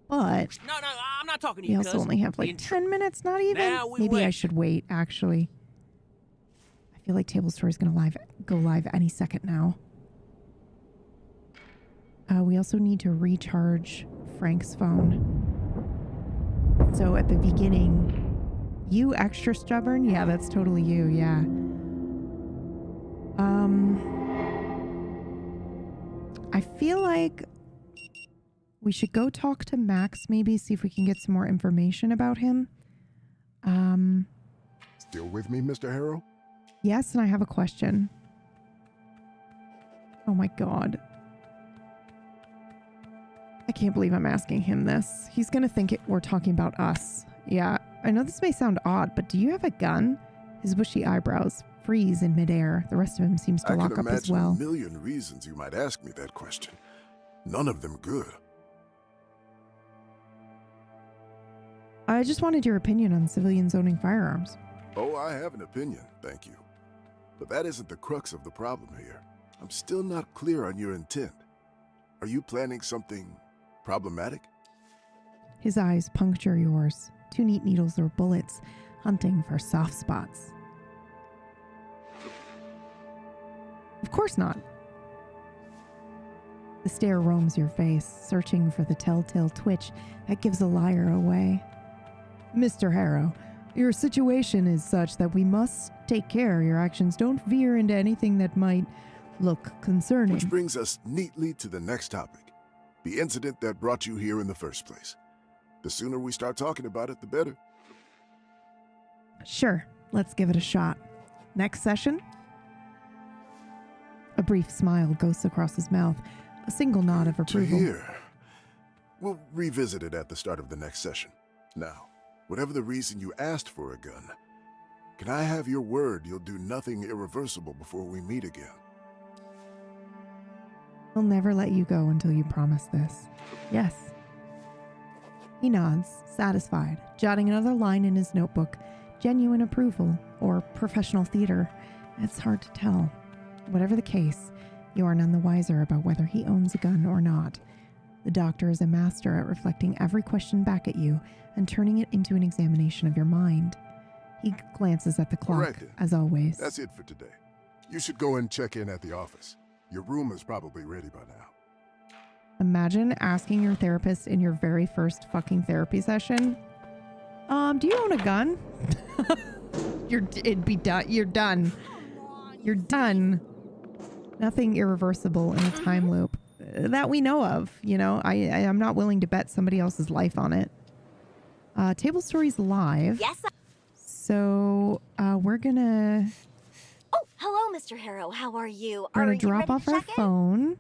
But No, I'm not talking to we you. also only have like 10 minutes, not even. Now we Maybe I wait. should wait, actually. I feel like Table Story is going to go live any second now. We also need to recharge Frank's phone. So at the beginning, you extra stubborn? Yeah, that's totally you, yeah. I feel like we should go talk to Max, maybe see if we can get some more information about him. Still with me, Mr. Harrow? Yes, and I have a question. Oh my God. I can't believe I'm asking him this. He's gonna think we're talking about us. Yeah, I know this may sound odd, but do you have a gun? His bushy eyebrows freeze in midair. The rest of him seems to lock up as well. I can imagine a million reasons you might ask me that question. None of them good. I just wanted your opinion on civilians owning firearms. Oh, I have an opinion, thank you. But that isn't the crux of the problem here. I'm still not clear on your intent. Are you planning something problematic? His eyes puncture yours. 2 neat needles or bullets, hunting for soft spots. Of course not. The stare roams your face, searching for the telltale twitch that gives a liar away. Mr. Harrow, your situation is such that we must take care your actions don't veer into anything that might look concerning. Which brings us neatly to the next topic. The incident that brought you here in the first place. The sooner we start talking about it, the better. Sure, let's give it a shot. Next session? A brief smile ghosts across his mouth, a single nod of approval. To hear. We'll revisit it at the start of the next session. Now, whatever the reason you asked for a gun, can I have your word you'll do nothing irreversible before we meet again? I'll never let you go until you promise this. Yes. He nods, satisfied, jotting another line in his notebook. Genuine approval, or professional theater. It's hard to tell. Whatever the case, you are none the wiser about whether he owns a gun or not. The doctor is a master at reflecting every question back at you and turning it into an examination of your mind. He glances at the clock, Right then. as always. That's it for today. You should go and check in at the office. Your room is probably ready by now. Imagine asking your therapist in your very first fucking therapy session, do you own a gun? It'd be done. You're done. You're done. Nothing irreversible in a time loop that we know of. You know, I'm not willing to bet somebody else's life on it. Table Stories Live. Yes. So we're gonna Oh, hello, Mr. Harrow. How are you? we're Are gonna you drop ready off to our check in? phone.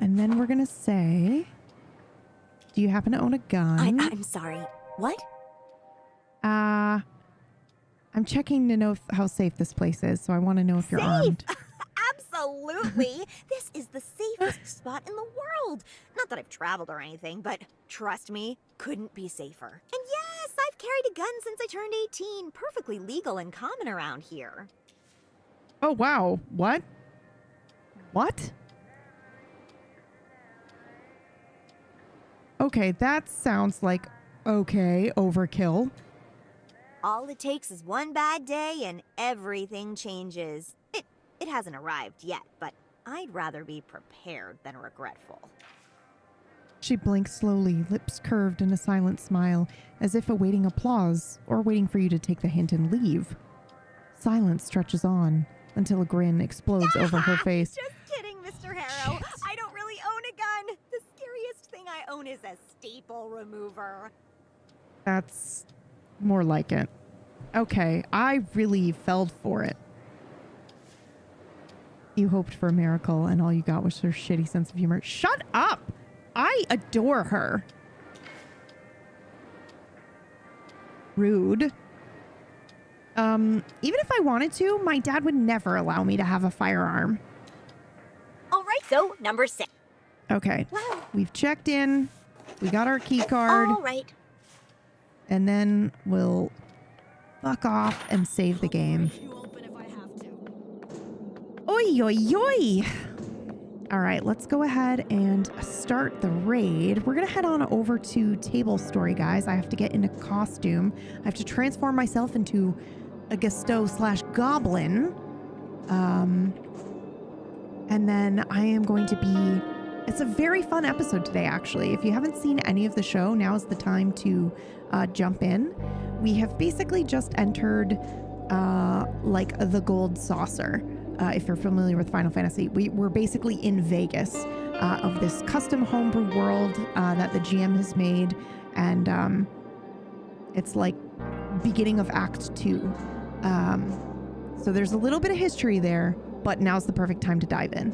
And then we're gonna say, do you happen to own a gun? I'm sorry. What? I'm checking to know how safe this place is, so I want to know if you're armed. Absolutely. This is the safest spot in the world. Not that I've traveled or anything, but trust me, couldn't be safer. And yes, I've carried a gun since I turned 18. Perfectly legal and common around here. Oh, wow. What? What? Okay, that sounds like okay, overkill. All it takes is one bad day and everything changes. It hasn't arrived yet, but I'd rather be prepared than regretful. She blinks slowly, lips curved in a silent smile, as if awaiting applause or waiting for you to take the hint and leave. Silence stretches on until a grin explodes over her face. Just kidding, Mr. Harrow. I don't really own a gun. The scariest thing I own is a staple remover. That's more like it. Okay, I really fell for it. You hoped for a miracle, and all you got was her shitty sense of humor. Shut up! I adore her. Rude. Even if I wanted to, my dad would never allow me to have a firearm. All right, so number 6. Okay, Wow. we've checked in. We got our key card. All right. And then we'll fuck off and save the game. Oi, oi, oi! All right, let's go ahead and start the raid. We're going to head on over to Table Story, guys. I have to get into costume. I have to transform myself into a Gusteau/Goblin. And then I am going to be... It's a very fun episode today, actually. If you haven't seen any of the show, now is the time to jump in. We have basically just entered like the Gold Saucer. If you're familiar with Final Fantasy, we're basically in Vegas of this custom homebrew world that the GM has made, and it's like beginning of Act 2. So there's a little bit of history there, but now's the perfect time to dive in.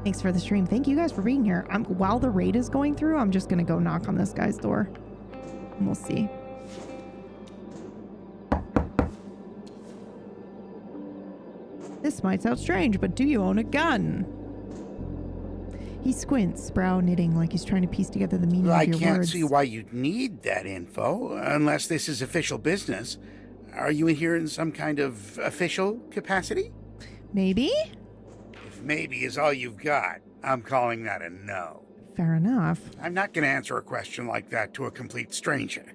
Thanks for the stream. Thank you guys for being here. While the raid is going through, I'm just going to go knock on this guy's door. And we'll see. This might sound strange, but do you own a gun? He squints, brow knitting like he's trying to piece together the meaning of your words. I can't see why you'd need that info, unless this is official business. Are you in here in some kind of official capacity? Maybe? If maybe is all you've got, I'm calling that a no. Fair enough. I'm not going to answer a question like that to a complete stranger.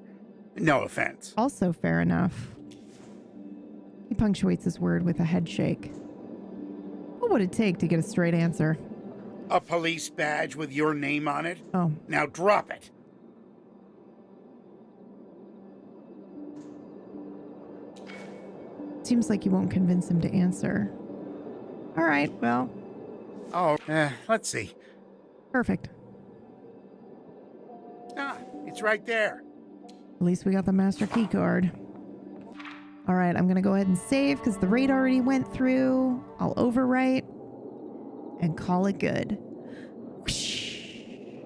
No offense. Also fair enough. He punctuates his word with a head shake. What would it take to get a straight answer? A police badge with your name on it? Oh. Now drop it. Seems like you won't convince him to answer. All right, well. Oh, let's see. Perfect. Ah, it's right there. At least we got the master key card. All right, I'm going to go ahead and save because the raid already went through. I'll overwrite and call it good.